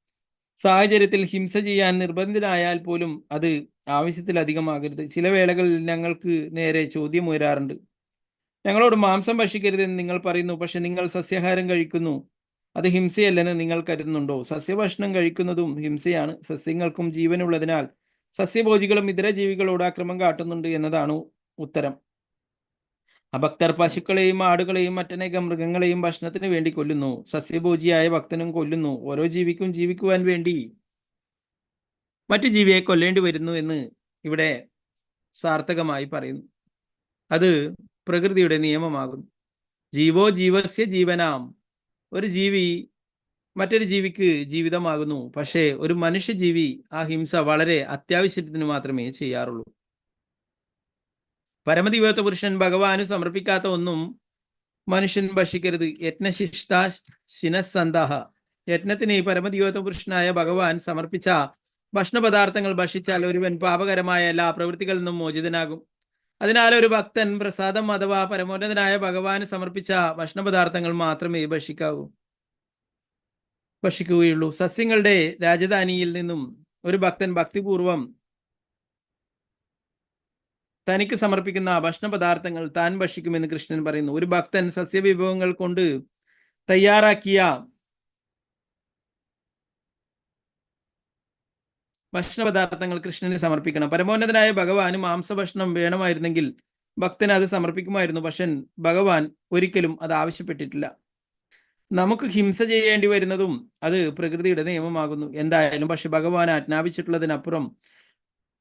സാഹചര്യത്തിൽ ഹിംസ ചെയ്യാൻ നിർബന്ധിതനായാൽ പോലും അത് ആവശ്യത്തിലധികമാകരുത്. ചില വേളകളിൽ ഞങ്ങൾക്ക് നേരെ ചോദ്യം ഉയരാറുണ്ട്. ഞങ്ങളോട് മാംസം ഭക്ഷിക്കരുതെന്ന് നിങ്ങൾ പറയുന്നു, പക്ഷെ നിങ്ങൾ സസ്യാഹാരം കഴിക്കുന്നു. അത് ഹിംസയല്ലെന്ന് നിങ്ങൾ കരുതുന്നുണ്ടോ? സസ്യഭക്ഷണം കഴിക്കുന്നതും ഹിംസയാണ്. സസ്യങ്ങൾക്കും ജീവനുള്ളതിനാൽ സസ്യഭോജികളും ഇതര ജീവികളോട് അക്രമം കാട്ടുന്നുണ്ട് എന്നതാണ് ഉത്തരം. അഭക്തർ പശുക്കളെയും ആടുകളെയും മറ്റനേകം മൃഗങ്ങളെയും ഭക്ഷണത്തിന് വേണ്ടി കൊല്ലുന്നു. സസ്യഭോജിയായ ഭക്തനും കൊല്ലുന്നു. ഓരോ ജീവിക്കും ജീവിക്കുവാൻ വേണ്ടി മറ്റു ജീവിയെ കൊല്ലേണ്ടി വരുന്നു എന്ന് ഇവിടെ സാർത്ഥകമായി പറയുന്നു. അത് പ്രകൃതിയുടെ നിയമമാകുന്നു. ജീവോ ജീവസ്യ ജീവനാം. ഒരു ജീവി മറ്റൊരു ജീവിക്ക് ജീവിതമാകുന്നു. പക്ഷേ ഒരു മനുഷ്യജീവി ആ ഹിംസ വളരെ അത്യാവശ്യത്തിന് മാത്രമേ ചെയ്യാറുള്ളൂ. പരമദിവ്യത്വ പുരുഷൻ ഭഗവാന് സമർപ്പിക്കാത്ത ഒന്നും മനുഷ്യൻ ഭക്ഷിക്കരുത്. യജ്ഞശിഷ്ടാ ശിനസന്തഹ. യജ്ഞത്തിന് പരമദിവ്യത്വ പുരുഷനായ ഭഗവാൻ സമർപ്പിച്ച ഭക്ഷണപദാർത്ഥങ്ങൾ ഭക്ഷിച്ചാൽ ഒരുവൻ പാപകരമായ എല്ലാ പ്രവൃത്തികളിൽ നിന്നും മോചിതനാകും. അതിനാൽ ഒരു ഭക്തൻ പ്രസാദം അഥവാ പരമോന്നതനായ ഭഗവാന് സമർപ്പിച്ച ഭക്ഷണപദാർത്ഥങ്ങൾ മാത്രമേ ഭക്ഷിക്കുകയുള്ളൂ. സസ്യങ്ങളുടെ രാജധാനിയിൽ നിന്നും ഒരു ഭക്തൻ ഭക്തിപൂർവം തനിക്ക് സമർപ്പിക്കുന്ന ഭക്ഷണപദാർത്ഥങ്ങൾ താൻ ഭക്ഷിക്കുമെന്ന് കൃഷ്ണൻ പറയുന്നു. ഒരു ഭക്തൻ സസ്യവിഭവങ്ങൾ കൊണ്ട് തയ്യാറാക്കിയ ഭക്ഷണപദാർത്ഥങ്ങൾ കൃഷ്ണന് സമർപ്പിക്കണം. പരമോന്നതനായ ഭഗവാന് മാംസഭക്ഷണം വേണമായിരുന്നെങ്കിൽ ഭക്തൻ അത് സമർപ്പിക്കുമായിരുന്നു. പക്ഷെ ഭഗവാൻ ഒരിക്കലും അത് ആവശ്യപ്പെട്ടിട്ടില്ല. നമുക്ക് ഹിംസ ചെയ്യേണ്ടി വരുന്നതും അത് പ്രകൃതിയുടെ നിയമമാകുന്നു. എന്തായാലും പക്ഷെ ഭഗവാൻ ആജ്ഞാപിച്ചിട്ടുള്ളതിനപ്പുറം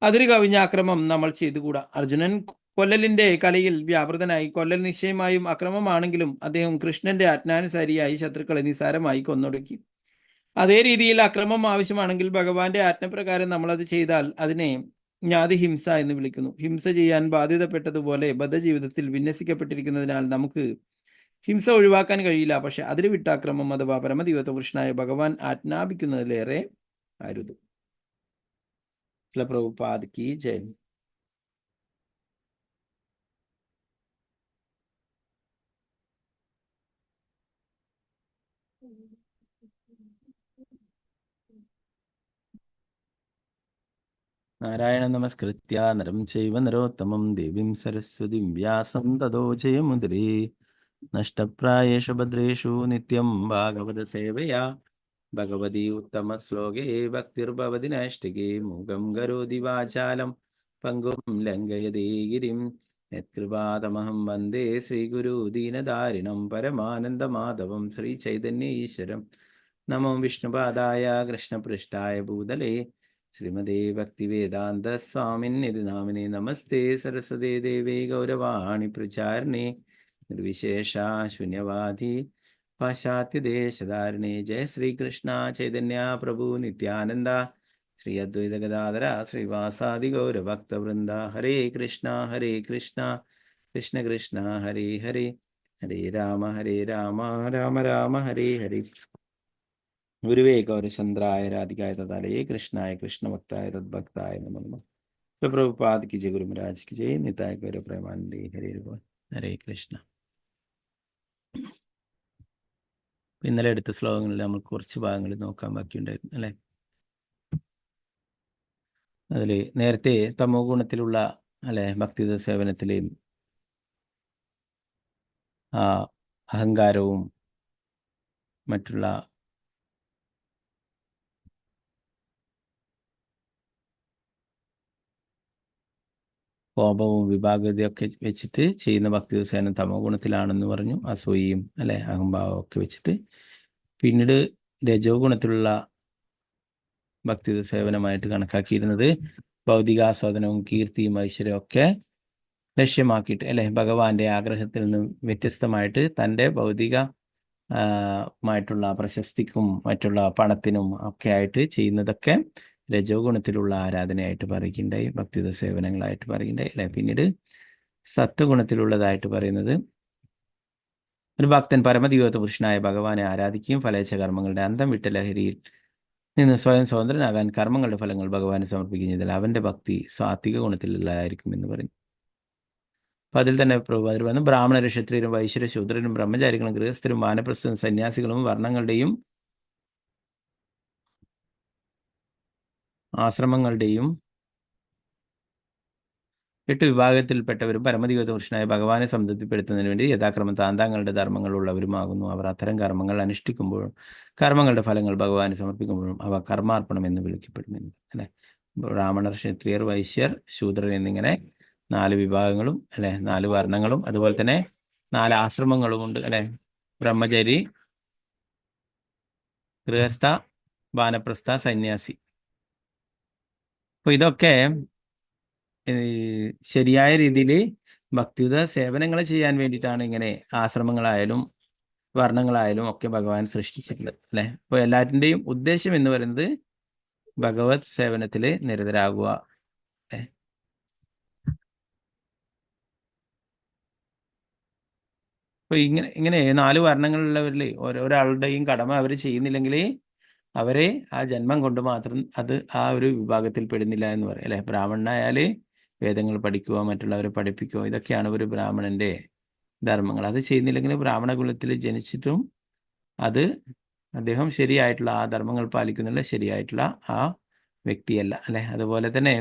അതിര് കവിഞ്ഞ അക്രമം നമ്മൾ ചെയ്തുകൂടാ. അർജുനൻ കൊല്ലലിന്റെ കലയിൽ വ്യാപൃതനായി. കൊല്ലൽ നിശ്ചയമായും അക്രമമാണെങ്കിലും അദ്ദേഹം കൃഷ്ണന്റെ ആജ്ഞാനുസാരിയായി ശത്രുക്കളെ നിസാരമായി കൊന്നൊടുക്കി. അതേ രീതിയിൽ അക്രമം ആവശ്യമാണെങ്കിൽ ഭഗവാന്റെ ആജ്ഞപ്രകാരം നമ്മളത് ചെയ്താൽ അതിനെ ജ്ഞാതിഹിംസ എന്ന് വിളിക്കുന്നു. ഹിംസ ചെയ്യാൻ ബാധ്യതപ്പെട്ടതുപോലെ ബദ്ധജീവിതത്തിൽ വിന്യസിക്കപ്പെട്ടിരിക്കുന്നതിനാൽ നമുക്ക് ഹിംസ ഒഴിവാക്കാൻ കഴിയില്ല. പക്ഷെ അതിര് വിട്ട അക്രമം അഥവാ പരമദിവ്യത്വ പുരുഷനായ ഭഗവാൻ ആജ്ഞാപിക്കുന്നതിലേറെ അരുത്. പ്രഭുപാദ് കി ജയ്. നാരായണ നമസ്കൃത്യ നരം ചൈവ നരോത്തമം ദേവീം സരസ്വതീം വ്യാസം തതോ ജയമുദ്രേ. നഷ്ടപ്രായേഷു ഭദ്രേഷു നിത്യം ഭാഗവത സേവയാ. ഭഗവതി ഉത്തമ ശ്ലോകേ ഭക്തിർഭവതി നൈഷ്ഠികേ. മൂകം കരോതി വാചാലം പങ്കും ലംഘയതേ ഗിരിം. യത്കൃപാതമഹം വന്ദേ ശ്രീഗുരു ദീനദാരിണം പരമാനന്ദമാധവം ശ്രീചൈതന്യ ഈശ്വരം. നമോ വിഷ്ണുപാദായ കൃഷ്ണപൃഷ്ഠായ ഭൂതലേ ശ്രീമതേ ഭക്തിവേദാന്ത സ്വാമിന്നിധി നാമിനെ. നമസ്തേ സരസ്വതേ ദേവേ ഗൗരവാണി പ്രചാരിണേ. നിർവിശേഷ ശൂന്യവാദി പാശ്ചാത്യദേശധാരിണേ. ജയ ശ്രീകൃഷ്ണ ചൈതന്യ പ്രഭു നിത്യാനന്ദ. ശ്രീ അദ്വൈത ഗദാധര ശ്രീവാസാദി ഗൗരഭക്തവൃന്ദ. ഹരേ കൃഷ്ണ കൃഷ്ണ കൃഷ്ണ ഹരേ ഹരേ. ഹരേ രാമ രാമ രാമ ഹരേ ഹരേ. ഗുരുവേ ഗൗരചന്ദ്രായ രാധികായ തദാലയേ കൃഷ്ണായ കൃഷ്ണഭക്തായ തദ്ഭക്തായ നമോ നമഃ. പ്രഭുപാദ് കി ജയ, ഗുരു മഹാരാജ് കി ജയ. നിതായ ഗൗര പ്രേമാനന്ദേ. ഹരേ ഹരേ കൃഷ്ണ. ഇന്നലെ എടുത്ത ശ്ലോകങ്ങളിൽ നമ്മൾ കുറച്ച് ഭാഗങ്ങൾ നോക്കാൻ ബാക്കിയുണ്ടായിരുന്നു അല്ലെ. അതിൽ നേരത്തെ തമോ ഗുണത്തിലുള്ള അല്ലെ ഭക്തിയുത സേവനത്തിലെയും അഹങ്കാരവും മറ്റുള്ള കോപവും വിഭാഗതയൊക്കെ വെച്ചിട്ട് ചെയ്യുന്ന ഭക്തിയുത സേവനം തമോ ഗുണത്തിലാണെന്ന് പറഞ്ഞു. അസൂയയും അല്ലെ അഹംഭാവം ഒക്കെ വെച്ചിട്ട്. പിന്നീട് രജോ ഗുണത്തിലുള്ള ഭക്തി സേവനമായിട്ട് കണക്കാക്കിയിരുന്നത് ഭൗതികാസ്വാദനവും കീർത്തിയും ഐശ്വര്യവും ഒക്കെ ലക്ഷ്യമാക്കിയിട്ട് അല്ലെ, ഭഗവാന്റെ ആഗ്രഹത്തിൽ നിന്നും വ്യത്യസ്തമായിട്ട് തൻ്റെ ഭൗതിക മായിട്ടുള്ള പ്രശസ്തിക്കും മറ്റുള്ള പണത്തിനും ഒക്കെ ആയിട്ട് ചെയ്യുന്നതൊക്കെ രജോ ഗുണത്തിലുള്ള ആരാധനയായിട്ട് പറയുകയുണ്ടായി, ഭക്തിയുത സേവനങ്ങളായിട്ട് പറയുകയുണ്ടായി അല്ലെ. പിന്നീട് സത്വഗുണത്തിലുള്ളതായിട്ട് പറയുന്നത് ഒരു ഭക്തൻ പരമദിവ്യത്വ പുരുഷനായ ഭഗവാനെ ആരാധിക്കുകയും ഫലേച്ഛ കർമ്മങ്ങളുടെ അന്തം വിട്ട ലഹരിയിൽ നിന്ന് സ്വയം സ്വതന്ത്രനാകാൻ കർമ്മങ്ങളുടെ ഫലങ്ങൾ ഭഗവാനെ സമർപ്പിക്കുകയും ചെയ്താൽ അവന്റെ ഭക്തി സാത്വിക ഗുണത്തിലുള്ളതായിരിക്കും എന്ന് പറയുന്നു. അപ്പൊ അതിൽ തന്നെ പ്രഭുപാദർ വന്ന് ബ്രാഹ്മണരും ക്ഷത്രിയരും വൈശ്യരും ശൂദ്രരും ബ്രഹ്മചാരികളും ഗൃഹസ്ഥരും വാനപ്രസ്ഥരും സന്യാസികളും വർണ്ണങ്ങളുടെയും ആശ്രമങ്ങളുടെയും 8 വിഭാഗത്തിൽപ്പെട്ടവരും പരമദിവ്യത്വ പുരുഷനായ ഭഗവാനെ സംതൃപ്തിപ്പെടുത്തുന്നതിന് വേണ്ടി യഥാക്രമം താന്താങ്ങളുടെ ധർമ്മങ്ങളുള്ളവരുമാകുന്നു. അവർ അത്തരം കർമ്മങ്ങൾ അനുഷ്ഠിക്കുമ്പോഴും കർമ്മങ്ങളുടെ ഫലങ്ങൾ ഭഗവാനെ സമർപ്പിക്കുമ്പോഴും അവ കർമാർപ്പണം എന്ന് വിളിക്കപ്പെടുമെന്ന് അല്ലെ. ബ്രാഹ്മണർ, ക്ഷത്രിയർ, വൈശ്യർ, ശൂദ്രർ എന്നിങ്ങനെ 4 വിഭാഗങ്ങളും അല്ലെ, 4 വർണ്ണങ്ങളും അതുപോലെ തന്നെ 4 ആശ്രമങ്ങളും ഉണ്ട് അല്ലെ. ബ്രഹ്മചാരി, ഗൃഹസ്ഥ, വാനപ്രസ്ഥ, സന്യാസി. അപ്പൊ ഇതൊക്കെ ശരിയായ രീതിയിൽ ഭക്തിയുത സേവനങ്ങൾ ചെയ്യാൻ വേണ്ടിയിട്ടാണ് ഇങ്ങനെ ആശ്രമങ്ങളായാലും വർണ്ണങ്ങളായാലും ഒക്കെ ഭഗവാൻ സൃഷ്ടിച്ചിട്ടുള്ളത് അല്ലെ. അപ്പോൾ എല്ലാറ്റിൻ്റെയും ഉദ്ദേശം എന്ന് പറയുന്നത് ഭഗവത് സേവനത്തിൽ നിരതരാകുക. അപ്പൊ ഇങ്ങനെ 4 വർണ്ണങ്ങളുള്ളവരിൽ ഓരോരാളുടെയും കടമ അവർ ചെയ്യുന്നില്ലെങ്കിൽ അവരെ ആ ജന്മം കൊണ്ട് മാത്രം അത് ആ ഒരു വിഭാഗത്തിൽ പെടുന്നില്ല എന്ന് പറയും അല്ലെ. ബ്രാഹ്മണനായാൽ വേദങ്ങൾ പഠിക്കുക, മറ്റുള്ളവരെ പഠിപ്പിക്കുക, ഇതൊക്കെയാണ് ഒരു ബ്രാഹ്മണന്റെ ധർമ്മങ്ങൾ. അത് ചെയ്യുന്നില്ലെങ്കിൽ ബ്രാഹ്മണ കുലത്തിൽ ജനിച്ചിട്ടും അത് അദ്ദേഹം ശരിയായിട്ടുള്ള ആ ധർമ്മങ്ങൾ പാലിക്കുന്നുള്ള ശരിയായിട്ടുള്ള ആ വ്യക്തിയല്ല അല്ലെ. അതുപോലെ തന്നെ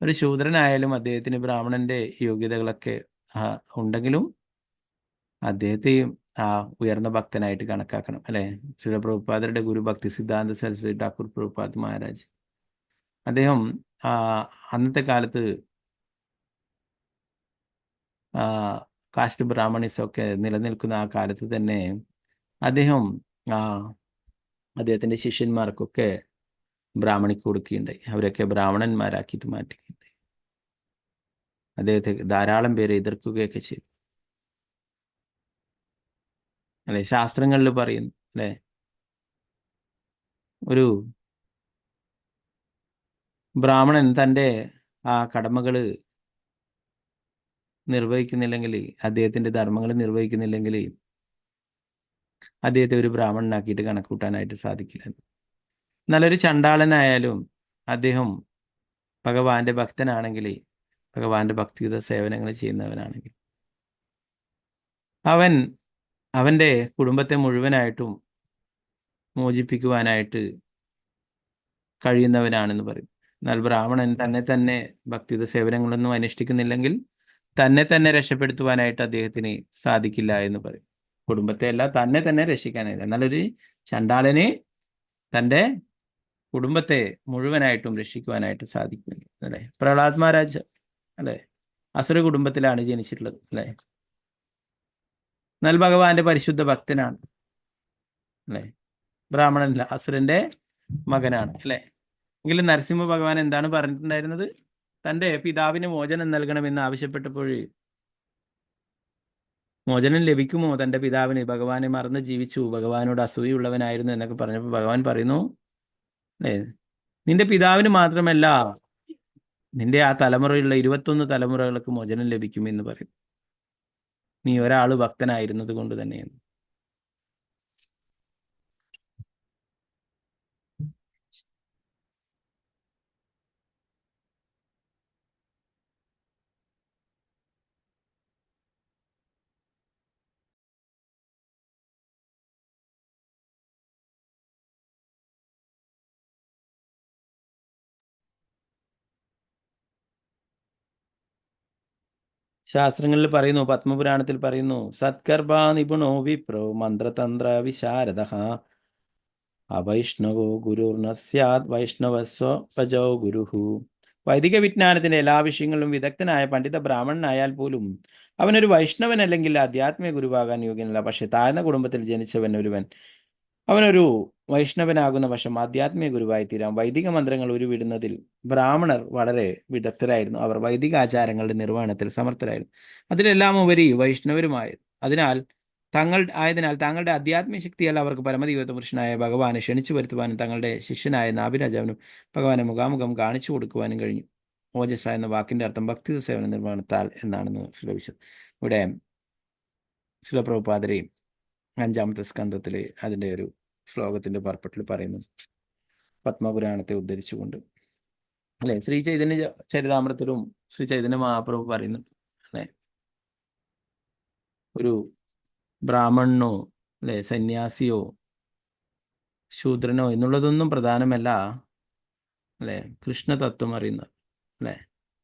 ഒരു ശൂദ്രനായാലും അദ്ദേഹത്തിന് ബ്രാഹ്മണന്റെ യോഗ്യതകളൊക്കെ ഉണ്ടെങ്കിലും അദ്ദേഹത്തെയും ആ ഉയർന്ന ഭക്തനായിട്ട് കണക്കാക്കണം അല്ലെ. ശ്രീ പ്രഭുപാദരുടെ ഗുരു ഭക്തി സിദ്ധാന്ത സരസ്വതി ഠാക്കൂർ പ്രഭുപാദ് മഹാരാജ് അദ്ദേഹം അന്നത്തെ കാലത്ത് കാസ്റ്റ് ബ്രാഹ്മണിസം ഒക്കെ നിലനിൽക്കുന്ന ആ കാലത്ത് തന്നെ അദ്ദേഹം അദ്ദേഹത്തിന്റെ ശിഷ്യന്മാർക്കൊക്കെ ബ്രാഹ്മണിക്ക് കൊടുക്കുകയുണ്ടായി. അവരൊക്കെ ബ്രാഹ്മണന്മാരാക്കിയിട്ട് മാറ്റുകയുണ്ടായി. അദ്ദേഹത്തെ ധാരാളം പേരെ എതിർക്കുകയൊക്കെ ചെയ്തു അല്ലെ. ശാസ്ത്രങ്ങളിൽ പറയുന്നു അല്ലെ, ഒരു ബ്രാഹ്മണൻ തൻ്റെ ആ കടമകള് നിർവഹിക്കുന്നില്ലെങ്കിൽ, അദ്ദേഹത്തിന്റെ ധർമ്മങ്ങൾ നിർവഹിക്കുന്നില്ലെങ്കിൽ അദ്ദേഹത്തെ ഒരു ബ്രാഹ്മണനാക്കിയിട്ട് കണക്കൂട്ടാനായിട്ട് സാധിക്കില്ല. നല്ലൊരു ചണ്ടാളനായാലും അദ്ദേഹം ഭഗവാന്റെ ഭക്തനാണെങ്കിൽ, ഭഗവാന്റെ ഭക്തിയുത സേവനങ്ങൾ ചെയ്യുന്നവനാണെങ്കിൽ അവന്റെ കുടുംബത്തെ മുഴുവനായിട്ടും മോചിപ്പിക്കുവാനായിട്ട് കഴിയുന്നവനാണെന്ന് പറയും. എന്നാൽ ബ്രാഹ്മണൻ തന്നെ ഭക്തിയുത സേവനങ്ങളൊന്നും അനുഷ്ഠിക്കുന്നില്ലെങ്കിൽ തന്നെ രക്ഷപ്പെടുത്തുവാനായിട്ട് അദ്ദേഹത്തിന് സാധിക്കില്ല എന്ന് പറയും. കുടുംബത്തെ അല്ല, തന്നെ രക്ഷിക്കാനായില്ല. എന്നാലൊരു ചണ്ടാളന് തൻ്റെ കുടുംബത്തെ മുഴുവനായിട്ടും രക്ഷിക്കുവാനായിട്ട് സാധിക്കുന്നില്ല അല്ലെ. പ്രഹ്ലാദ് മഹാരാജ് അല്ലെ അസുര കുടുംബത്തിലാണ് ജനിച്ചിട്ടുള്ളത് അല്ലെ. എന്നാൽ ഭഗവാന്റെ പരിശുദ്ധ ഭക്തനാണ് അല്ലെ. ബ്രാഹ്മണനല്ല, അസുരന്റെ മകനാണ് അല്ലെ. എങ്കിലും നരസിംഹ ഭഗവാൻ എന്താണ് പറഞ്ഞിട്ടുണ്ടായിരുന്നത്? തൻ്റെ പിതാവിന് മോചനം നൽകണമെന്ന് ആവശ്യപ്പെട്ടപ്പോൾ മോചനം ലഭിക്കുമോ തൻ്റെ പിതാവിന്? ഭഗവാനെ മറന്ന് ജീവിച്ചു, ഭഗവാനോട് അസൂയുള്ളവനായിരുന്നു എന്നൊക്കെ പറഞ്ഞപ്പോൾ ഭഗവാൻ പറയുന്നു അല്ലേ, നിന്റെ പിതാവിന് മാത്രമല്ല നിന്റെ ആ തലമുറയുള്ള 21 തലമുറകൾക്ക് മോചനം ലഭിക്കുമെന്ന് പറയും. നീ ഒരാൾ ഭക്തനായിരുന്നത് കൊണ്ട് തന്നെയാണ്. ശാസ്ത്രങ്ങളിൽ പറയുന്നു, പത്മപുരാണത്തിൽ പറയുന്നു, സത്കർമ്മ നിപുണോ വിപ്രോ മന്ത്രതന്ത്ര വിശാരദ അവൈഷ്ണവോ ഗുരുർന സ്യാത് വൈഷ്ണവസ്വ പജോ ഗുരുഹു. വൈദിക വിജ്ഞാനത്തിന്റെ എല്ലാ വിഷയങ്ങളിലും വിദഗ്ധനായ പണ്ഡിത ബ്രാഹ്മണനായാൽ പോലും അവനൊരു വൈഷ്ണവൻ അല്ലെങ്കിൽ ആധ്യാത്മിക ഗുരുവാകാൻ യോഗ്യനല്ല. പക്ഷെ താഴ്ന്ന കുടുംബത്തിൽ ജനിച്ചവൻ ഒരുവൻ അവനൊരു വൈഷ്ണവനാകുന്ന വശം ആധ്യാത്മിക ഗുരുവായി തീരാം. വൈദിക മന്ത്രങ്ങൾ ഉരുവിടുന്നതിൽ ബ്രാഹ്മണർ വളരെ വിദഗ്ധരായിരുന്നു. അവർ വൈദിക ആചാരങ്ങളുടെ നിർവഹണത്തിൽ സമർത്ഥരായിരുന്നു. അതിലെല്ലാം ഉപരി വൈഷ്ണവരുമായിരുന്നു. ആയതിനാൽ താങ്കളുടെ ആധ്യാത്മിക ശക്തിയാൽ അവർക്ക് പരമദൈവത്വ പുരുഷനായ ഭഗവാനെ ക്ഷണിച്ചു വരുത്തുവാനും തങ്ങളുടെ ശിഷ്യനായ നാഭിരാജാവിനും ഭഗവാനെ മുഖാമുഖം കാണിച്ചു കൊടുക്കുവാനും കഴിഞ്ഞു. ഓജസ്സ എന്ന വാക്കിന്റെ അർത്ഥം ഭക്തി സേവന നിർവഹണത്താൽ എന്നാണെന്ന് ശ്ലോഭിച്ചത്. ഇവിടെ ശിലപ്രഭുപാദരെയും 5-ാമത്തെ സ്കന്ധത്തിൽ അതിൻ്റെ ഒരു ശ്ലോകത്തിന്റെ പർപ്പറ്റിൽ പറയുന്നു, പത്മപുരാണത്തെ ഉദ്ധരിച്ചുകൊണ്ട് അല്ലെ. ശ്രീ ചൈതന്യ ചരിതാമൃതത്തിലും ശ്രീ ചൈതന്യ മഹാപ്രഭു പറയുന്നുണ്ട് അല്ലെ, ഒരു ബ്രാഹ്മണനോ അല്ലെ സന്യാസിയോ ശൂദ്രനോ എന്നുള്ളതൊന്നും പ്രധാനമല്ല അല്ലെ. കൃഷ്ണതത്വം അറിയുന്ന അല്ലെ,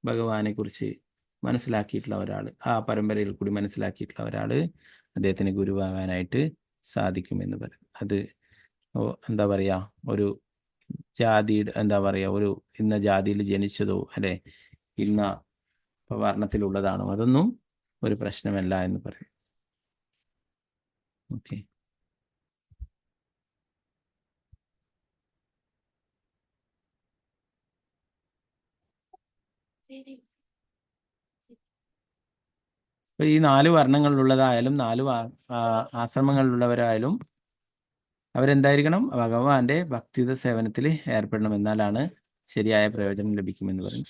ഭഗവാനെ കുറിച്ച് മനസ്സിലാക്കിയിട്ടുള്ള ഒരാൾ, ആ പരമ്പരയിൽ കൂടി മനസ്സിലാക്കിയിട്ടുള്ള ഒരാൾ അദ്ദേഹത്തിന് ഗുരുവാകാനായിട്ട് സാധിക്കുമെന്ന് പറയും. അത് എന്താ പറയുക, ഒരു ജാതിയുടെ എന്താ പറയുക, ഒരു ഇന്ന ജാതിയിൽ ജനിച്ചതോ അല്ലെ ഇന്ന വർണ്ണത്തിലുള്ളതാണോ അതൊന്നും ഒരു പ്രശ്നമല്ല എന്ന് പറയും. ഓക്കെ. അപ്പൊ ഈ 4 വർണ്ണങ്ങളിലുള്ളതായാലും 4 ആശ്രമങ്ങളിലുള്ളവരായാലും അവരെന്തായിരിക്കണം, ഭഗവാന്റെ ഭക്തിയുത സേവനത്തിൽ ഏർപ്പെടണം. എന്നാലാണ് ശരിയായ പ്രയോജനം ലഭിക്കുമെന്ന് പറയും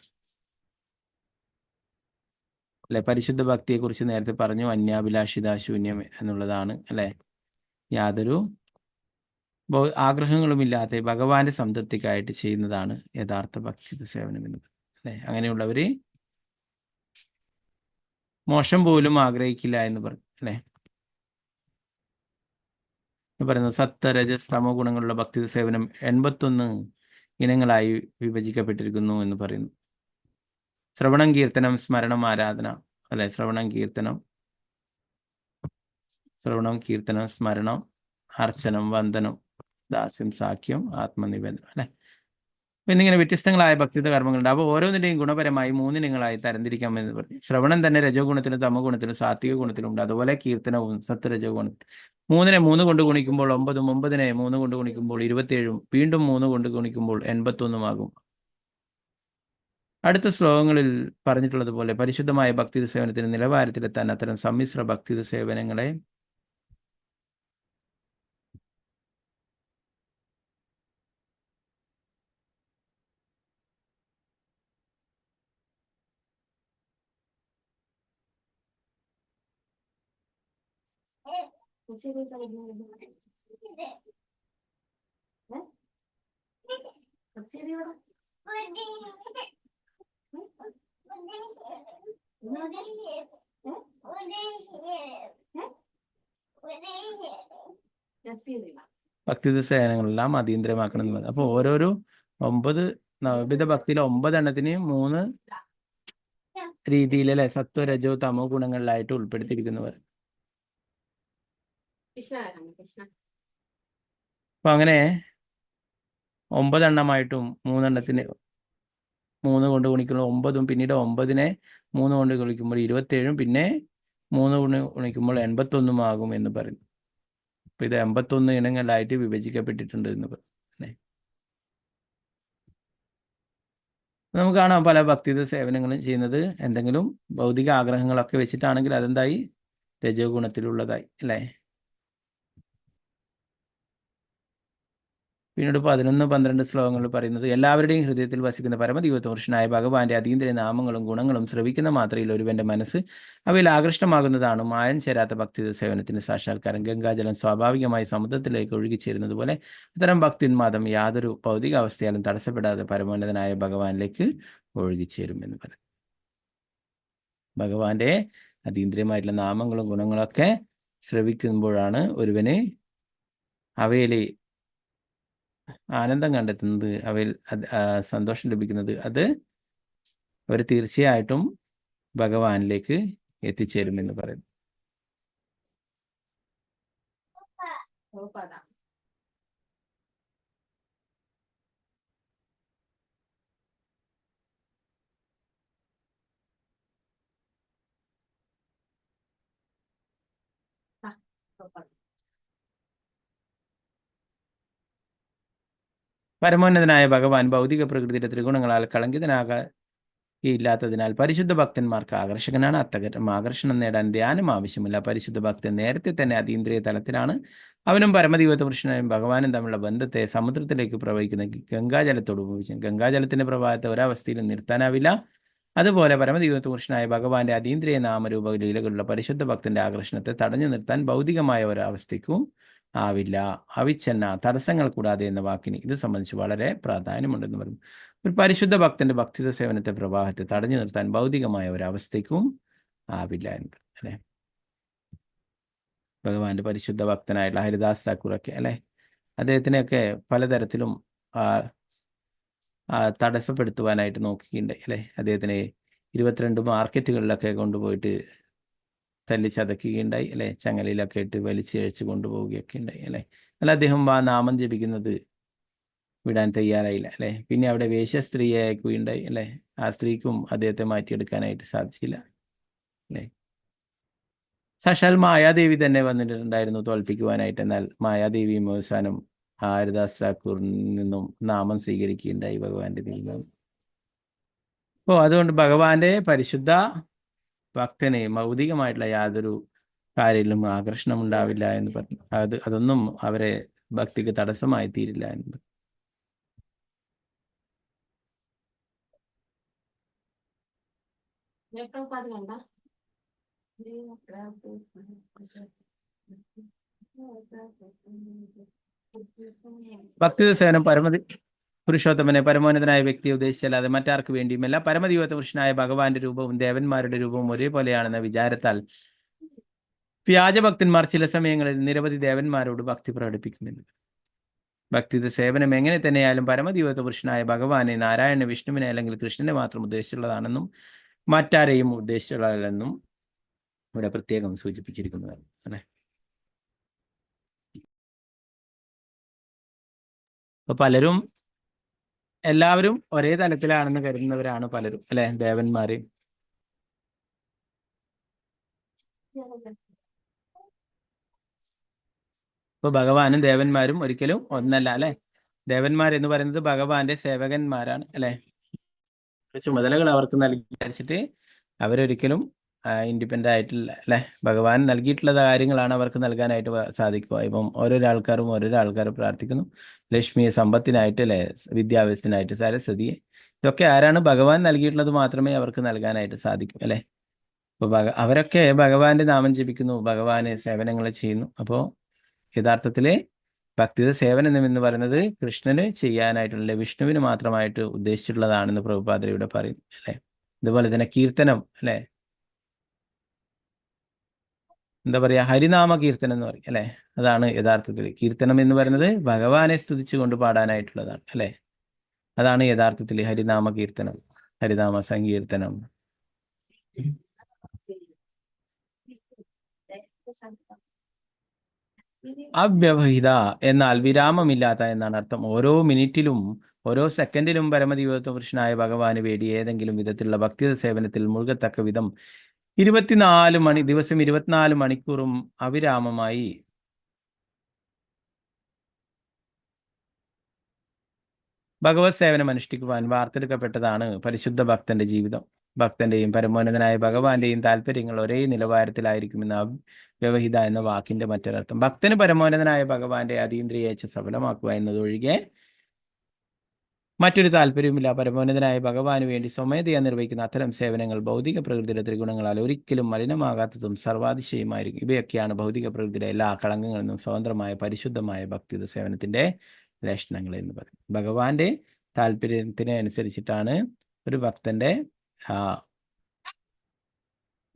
അല്ലെ. പരിശുദ്ധ ഭക്തിയെക്കുറിച്ച് നേരത്തെ പറഞ്ഞു, അന്യാഭിലാഷിത ശൂന്യം എന്നുള്ളതാണ് അല്ലെ. യാതൊരു ആഗ്രഹങ്ങളുമില്ലാതെ ഭഗവാന്റെ സംതൃപ്തിക്കായിട്ട് ചെയ്യുന്നതാണ് യഥാർത്ഥ ഭക്തിയുത സേവനം എന്ന് പറയും അല്ലെ. അങ്ങനെയുള്ളവര് മോശം പോലും ആഗ്രഹിക്കില്ല എന്ന് പറയും അല്ലെ. പറയുന്നത് സത്വ രജസ് തമോ ഗുണങ്ങളുള്ള ഭക്തി സേവനം 81 ഇനങ്ങളായി വിഭജിക്കപ്പെട്ടിരിക്കുന്നു എന്ന് പറയുന്നു. ശ്രവണം, കീർത്തനം, സ്മരണം, ആരാധന അല്ലെ. ശ്രവണം, കീർത്തനം, സ്മരണം, അർച്ചനം, വന്ദനം, ദാസ്യം, സാഖ്യം, ആത്മനിവേദനം അല്ലെ. എന്നിങ്ങനെ വ്യത്യസ്തങ്ങളായ ഭക്തിയുത കർമ്മങ്ങളുണ്ട്. അപ്പോൾ ഓരോന്നിൻ്റെയും ഗുണപരമായി 3 ഇനങ്ങളായി തരംതിരിക്കാമെന്ന് പറഞ്ഞു. ശ്രവണം തന്നെ രജോ ഗുണത്തിലും തമോ ഗുണത്തിലും സാത്വിക ഗുണത്തിലും ഉണ്ട്. അതുപോലെ കീർത്തനവും സത്വരജോ ഗുണം. 3നെ 3 കൊണ്ട് ഗുണിക്കുമ്പോൾ 9, 9നെ 3 കൊണ്ട് ഗുണിക്കുമ്പോൾ 27, വീണ്ടും 3 കൊണ്ട് ഗുണിക്കുമ്പോൾ 81 ആകും. അടുത്ത ശ്ലോകങ്ങളിൽ പറഞ്ഞിട്ടുള്ളതുപോലെ പരിശുദ്ധമായ ഭക്തിയുത സേവനത്തിന് നിലവാരത്തിലെത്താൻ അത്തരം സമ്മിശ്ര ഭക്തിയുത സേവനങ്ങളെ ഭക്തിയുത സേവനങ്ങളെല്ലാം അതീന്ദ്രമാക്കണം എന്ന് പറഞ്ഞു. അപ്പോൾ ഓരോരോ 9 നവവിധ ഭക്തിയിലെ 9 എണ്ണത്തിന് 3 രീതിയിൽ അല്ലെ സത്വ രജോ തമോ ഗുണങ്ങളിലായിട്ട് ഉൾപ്പെടുത്തിയിരിക്കുന്നവർ. അപ്പൊ അങ്ങനെ 9 എണ്ണമായിട്ടും 3 എണ്ണത്തിന് 3 കൊണ്ട് ഗുണിക്കുമ്പോൾ 9, പിന്നീട് 9നെ 3 കൊണ്ട് ഗുണിക്കുമ്പോൾ 27, പിന്നെ 3 കൊണ്ട് ഗുണിക്കുമ്പോൾ 81 ആകും എന്ന് പറയുന്നു. അപ്പൊ ഇത് 81 ഇനങ്ങളിലായിട്ട് വിഭജിക്കപ്പെട്ടിട്ടുണ്ട് എന്ന് പറയും അല്ലേ. നമുക്ക് കാണാം പല ഭക്തിയുത സേവനങ്ങളും ചെയ്യുന്നത് എന്തെങ്കിലും ഭൗതിക ആഗ്രഹങ്ങളൊക്കെ വെച്ചിട്ടാണെങ്കിൽ അതെന്തായി, രജോ ഗുണത്തിലുള്ളതായി അല്ലേ. പിന്നീട് 11, 12 ശ്ലോകങ്ങളിൽ പറയുന്നത് എല്ലാവരുടെയും ഹൃദയത്തിൽ വസിക്കുന്ന പരമദൈവത്വ പുരുഷനായ ഭഗവാന്റെ അതീന്ദ്രിയ നാമങ്ങളും ഗുണങ്ങളും ശ്രവിക്കുന്ന മാത്രയിൽ ഒരുവന്റെ മനസ്സ് അവയിൽ ആകൃഷ്ടമാകുന്നതാണ് മായം ചേരാത്ത ഭക്തിയുത സേവനത്തിന് സാക്ഷാത്കാരം. ഗംഗാജലം സ്വാഭാവികമായി സമുദ്രത്തിലേക്ക് ഒഴുകിച്ചേരുന്നത് പോലെ അത്തരം ഭക്തിന്മാദം യാതൊരു ഭൗതിക അവസ്ഥയാലും തടസ്സപ്പെടാതെ പരമോന്നതനായ ഭഗവാനിലേക്ക് ഒഴുകിച്ചേരും എന്ന് പറയും. ഭഗവാന്റെ അതീന്ദ്രിയമായിട്ടുള്ള നാമങ്ങളും ഗുണങ്ങളൊക്കെ ശ്രവിക്കുമ്പോഴാണ് ഒരുവന് അവയിലെ ആനന്ദം കണ്ടെത്തുന്നത്, അവയിൽ സന്തോഷം ലഭിക്കുന്നത്. അത് അവർ തീർച്ചയായിട്ടും ഭഗവാനിലേക്ക് എത്തിച്ചേരുമെന്ന് പറയുന്നു. പരമോന്നതനായ ഭഗവാൻ ഭൗതിക പ്രകൃതിയുടെ ത്രിഗുണങ്ങളാൽ കളങ്കിതനാകില്ലാത്തതിനാൽ പരിശുദ്ധ ഭക്തന്മാർക്ക് ആകർഷകനാണ്. അത്തരം ആകർഷണം നേടാൻ ധ്യാനം ആവശ്യമില്ല. പരിശുദ്ധ ഭക്തൻ നേരത്തെ തന്നെ അതീന്ദ്രിയ തലത്തിലാണ്. അവനും പരമദൈവത പുരുഷനും ഭഗവാനും തമ്മിലുള്ള ബന്ധത്തെ സമുദ്രത്തിലേക്ക് പ്രവഹിക്കുന്ന ഗംഗാജലത്തോട് ഉപയോഗിച്ചു. ഗംഗാജലത്തിന്റെ പ്രവാഹത്തെ ഒരവസ്ഥയിലും നിർത്താനാവില്ല. അതുപോലെ പരമദൈവത പുരുഷനായ ഭഗവാന്റെ അതീന്ദ്രിയ നാമരൂപ ലീലകളുള്ള പരിശുദ്ധ ഭക്തന്റെ ആകർഷണത്തെ തടഞ്ഞു നിർത്താൻ ഭൗതികമായ ഒരവസ്ഥയ്ക്കും ആവില്ല. അവിച്ഛന്ന തടസ്സങ്ങൾ കൂടാതെ എന്ന വാക്കിന് ഇത് സംബന്ധിച്ച് വളരെ പ്രാധാന്യമുണ്ടെന്ന് പറഞ്ഞു. ഒരു പരിശുദ്ധ ഭക്തന്റെ ഭക്തിത്വ സേവനത്തെ പ്രവാഹത്തെ തടഞ്ഞു നിർത്താൻ ഭൗതികമായ ഒരവസ്ഥയ്ക്കും ആവില്ല എന്ന് അല്ലെ. ഭഗവാന്റെ പരിശുദ്ധ ഭക്തനായിട്ടുള്ള ഹരിദാസ് ഠാക്കൂറൊക്കെ അല്ലെ, അദ്ദേഹത്തിനെയൊക്കെ പലതരത്തിലും തടസ്സപ്പെടുത്തുവാനായിട്ട് നോക്കിയിട്ടുണ്ടായി അല്ലെ. അദ്ദേഹത്തിനെ 22 മാർക്കറ്റുകളിലൊക്കെ കൊണ്ടുപോയിട്ട് തല്ലിച്ചതക്കുകയുണ്ടായി അല്ലെ. ചങ്ങലയിലൊക്കെ ഇട്ട് വലിച്ചിഴച്ച് കൊണ്ടുപോവുകയൊക്കെ ഉണ്ടായി അല്ലെ. അല്ല, അദ്ദേഹം ആ നാമം ജപിക്കുന്നത് വിടാൻ തയ്യാറായില്ല അല്ലെ. പിന്നെ അവിടെ വേശ്യസ്ത്രീയെ അയക്കുകയുണ്ടായി അല്ലെ. ആ സ്ത്രീക്കും അദ്ദേഹത്തെ മാറ്റിയെടുക്കാനായിട്ട് സാധിച്ചില്ല അല്ലെ. സാക്ഷാൽ മായാദേവി തന്നെ വന്നിട്ടുണ്ടായിരുന്നു തോൽപ്പിക്കുവാനായിട്ട്. എന്നാൽ മായാദേവിയും അവസാനം ഹരിദാസ് ഠാക്കൂറിൽ നിന്നും നാമം സ്വീകരിക്കുകയുണ്ടായി ഭഗവാന്റെ ദൈവം. അപ്പോൾ അതുകൊണ്ട് ഭഗവാന്റെ പരിശുദ്ധ ഭക്തന് ഭൗതികമായിട്ടുള്ള യാതൊരു കാര്യത്തിലും ആകർഷണം ഉണ്ടാവില്ല എന്ന് പറഞ്ഞു. അതൊന്നും അവരെ ഭക്തിക്ക് തടസ്സമായി തീരില്ല എന്ന്. ഭക്തി സേവനം പുരുഷോത്തമനെ പരമോന്നതനായ വ്യക്തിയെ ഉദ്ദേശിച്ചല്ലാതെ മറ്റാർക്ക് വേണ്ടിയുമല്ല. പരമദൈവത പുരുഷനായ ഭഗവാന്റെ രൂപവും ദേവന്മാരുടെ രൂപവും ഒരേപോലെയാണെന്ന വിചാരത്താൽ വ്യാജഭക്തന്മാർ ചില സമയങ്ങളിൽ നിരവധി ദേവന്മാരോട് ഭക്തി പ്രകടിപ്പിക്കുമെന്ന്. ഭക്തിയുടെ സേവനം എങ്ങനെ തന്നെയായാലും പരമദൈവത പുരുഷനായ ഭഗവാനെ നാരായണ വിഷ്ണുവിനെ അല്ലെങ്കിൽ കൃഷ്ണനെ മാത്രം ഉദ്ദേശിച്ചുള്ളതാണെന്നും മറ്റാരെയും ഉദ്ദേശിച്ചുള്ളതല്ലെന്നും ഇവിടെ പ്രത്യേകം സൂചിപ്പിച്ചിരിക്കുന്നതാണ് അല്ലെ. അപ്പൊ പലരും എല്ലാവരും ഒരേ തലത്തിലാണെന്ന് കരുതുന്നവരാണ് പലരും അല്ലെ. ദേവന്മാര് ഇപ്പൊ ഭഗവാനും ദേവന്മാരും ഒരിക്കലും ഒന്നല്ല അല്ലെ. ദേവന്മാർ എന്ന് പറയുന്നത് ഭഗവാന്റെ സേവകന്മാരാണ് അല്ലെ. ചുമതലകൾ അവർക്ക് നൽകി വിചാരിച്ചിട്ട് അവരൊരിക്കലും ഇൻഡിപെൻഡന്റ് ആയിട്ടില്ല അല്ലെ. ഭഗവാൻ നൽകിയിട്ടുള്ള കാര്യങ്ങളാണ് അവർക്ക് നൽകാനായിട്ട് സാധിക്കുക. ഇപ്പം ഓരോരോ ആൾക്കാരും പ്രാർത്ഥിക്കുന്നു ലക്ഷ്മിയെ സമ്പത്തിനായിട്ട് അല്ലെ, വിദ്യാഭ്യാസത്തിനായിട്ട് സരസ്വതിയെ. ഇതൊക്കെ ആരാണ്? ഭഗവാൻ നൽകിയിട്ടുള്ളത് മാത്രമേ അവർക്ക് നൽകാനായിട്ട് സാധിക്കൂ അല്ലെ. അപ്പൊ അവരൊക്കെ ഭഗവാന്റെ നാമം ജപിക്കുന്നു, ഭഗവാന് സേവനങ്ങൾ ചെയ്യുന്നു. അപ്പോൾ യഥാർത്ഥത്തില് ഭക്തിയുടെ സേവനം എന്ന് പറയുന്നത് കൃഷ്ണന് ചെയ്യാനായിട്ടുള്ള, വിഷ്ണുവിന് മാത്രമായിട്ട് ഉദ്ദേശിച്ചിട്ടുള്ളതാണെന്ന് പ്രഭുപാദർ ഇവിടെ പറയും അല്ലെ. അതുപോലെ തന്നെ കീർത്തനം അല്ലെ, എന്താ പറയാ, ഹരിനാമ കീർത്തനം എന്ന് പറയും അല്ലെ. അതാണ് യഥാർത്ഥത്തിൽ കീർത്തനം എന്ന് പറയുന്നത് ഭഗവാനെ സ്തുതിച്ചുകൊണ്ട് പാടാനായിട്ടുള്ളതാണ് അല്ലെ. അതാണ് യഥാർത്ഥത്തിൽ ഹരിനാമ കീർത്തനം, ഹരിനാമ സങ്കീർത്തനം. അവ്യവഹിത എന്നാൽ വിരാമമില്ലാത്ത എന്നാണ് അർത്ഥം. ഓരോ മിനിറ്റിലും ഓരോ സെക്കൻഡിലും പരമദൈവത്വ പുരുഷനായ ഭഗവാന് വേണ്ടി ഏതെങ്കിലും വിധത്തിലുള്ള ഭക്തി സേവനത്തിൽ മുഴുകത്തക്ക വിധം 24 മണിക്കൂറും അവിരാമമായി ഭഗവത് സേവനം അനുഷ്ഠിക്കുവാൻ വാർത്തെടുക്കപ്പെട്ടതാണ് പരിശുദ്ധ ഭക്തന്റെ ജീവിതം. ഭക്തന്റെയും പരമോന്നതനായ ഭഗവാന്റെയും താല്പര്യങ്ങൾ ഒരേ നിലവാരത്തിലായിരിക്കുമെന്ന് അവ്യവഹിത എന്ന വാക്കിന്റെ മറ്റൊരർത്ഥം. ഭക്തന് പരമോന്നതനായ ഭഗവാന്റെ അതീന്ദ്രിയേച്ഛ സഫലമാക്കുക എന്നതൊഴികെ മറ്റൊരു താല്പര്യവുമില്ല. പരമോന്നതനായ ഭഗവാന് വേണ്ടി സ്വമേധയാ നിർവഹിക്കുന്ന അത്തരം സേവനങ്ങൾ ഭൗതിക പ്രകൃതിയുടെ ത്രിഗുണങ്ങളാൽ ഒരിക്കലും മലിനമാകാത്തതും സർവാതിശയമായിരിക്കും. ഇവയൊക്കെയാണ് ഭൗതിക പ്രകൃതിയുടെ എല്ലാ കളങ്കങ്ങളിൽ നിന്നും സ്വതന്ത്രമായ പരിശുദ്ധമായ ഭക്തിയുടെ സേവനത്തിന്റെ ലക്ഷണങ്ങൾ എന്ന് പറയും. ഭഗവാന്റെ താല്പര്യത്തിന് അനുസരിച്ചിട്ടാണ് ഒരു ഭക്തന്റെ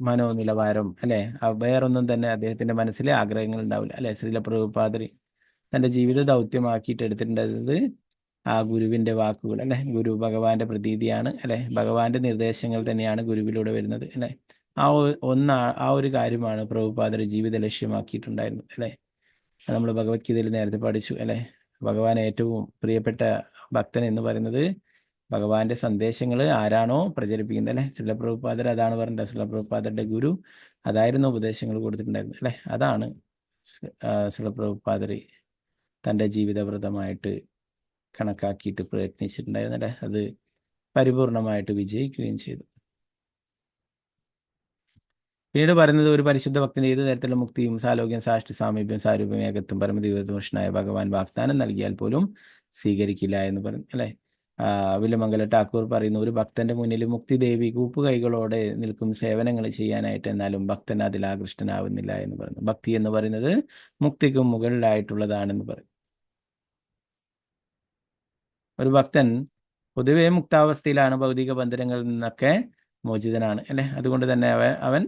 മനോനിലവാരം അല്ലെ. വേറൊന്നും തന്നെ അദ്ദേഹത്തിന്റെ മനസ്സിലെ ആഗ്രഹങ്ങൾ ഉണ്ടാവില്ല അല്ലെ. ശ്രീല പ്രഭുപാദർ തന്റെ ജീവിത ദൗത്യമാക്കിയിട്ട് എടുത്തിട്ടുണ്ടത് ആ ഗുരുവിന്റെ വാക്കുകൾ അല്ലെ. ഗുരു ഭഗവാന്റെ പ്രതീതിയാണ് അല്ലെ. ഭഗവാന്റെ നിർദ്ദേശങ്ങൾ തന്നെയാണ് ഗുരുവിലൂടെ വരുന്നത് അല്ലെ. ആ ഒരു കാര്യമാണ് പ്രഭുപാദർ ജീവിത ലക്ഷ്യമാക്കിയിട്ടുണ്ടായിരുന്നത് അല്ലെ. നമ്മൾ ഭഗവത്ഗീതയിൽ നേരത്തെ പഠിച്ചു അല്ലെ. ഭഗവാൻ ഏറ്റവും പ്രിയപ്പെട്ട ഭക്തൻ എന്ന് പറയുന്നത് ഭഗവാന്റെ സന്ദേശങ്ങൾ ആരാണോ പ്രചരിപ്പിക്കുന്നത് അല്ലെ. ശ്രീല പ്രഭുപാദർ അതാണ് പറഞ്ഞത്. ശ്രീല പ്രഭുപാദരുടെ ഗുരു അതായിരുന്നു ഉപദേശങ്ങൾ കൊടുത്തിട്ടുണ്ടായിരുന്നത് അല്ലെ. അതാണ് ശ്രീല പ്രഭുപാദർ തൻ്റെ ജീവിതവ്രതമായിട്ട് കണക്കാക്കിയിട്ട് പ്രയത്നിച്ചിട്ടുണ്ടായിരുന്നല്ലേ, അത് പരിപൂർണമായിട്ട് വിജയിക്കുകയും ചെയ്തു. പിന്നീട് പറയുന്നത്, ഒരു പരിശുദ്ധ ഭക്തന് ഏത് തരത്തിലുള്ള മുക്തിയും സാലോക്യം സാഷ്ടി സാമീപ്യം സാരൂപ്യം ഏകത്വം പരമദിവ്യദോഷനായ ഭഗവാൻ വാഗ്ദാനം നൽകിയാൽ പോലും സ്വീകരിക്കില്ല എന്ന് പറഞ്ഞു അല്ലേ. വില്ലുമംഗല ടാക്കൂർ പറയുന്നു, ഒരു ഭക്തന്റെ മുന്നിൽ മുക്തിദേവി കൂപ്പുകൈകളോടെ നിൽക്കും സേവനങ്ങൾ ചെയ്യാനായിട്ട്, എന്നാലും ഭക്തൻ അതിൽ ആകൃഷ്ടനാവുന്നില്ല എന്ന് പറഞ്ഞു. ഭക്തി എന്ന് പറയുന്നത് മുക്തിക്കും മുകളിലായിട്ടുള്ളതാണെന്ന് പറയും. ഒരു ഭക്തൻ പൊതുവെ മുക്താവസ്ഥയിലാണ്, ഭൗതിക ബന്ധനങ്ങളിൽ നിന്നൊക്കെ മോചിതനാണ് അല്ലെ. അതുകൊണ്ട് തന്നെ അവൻ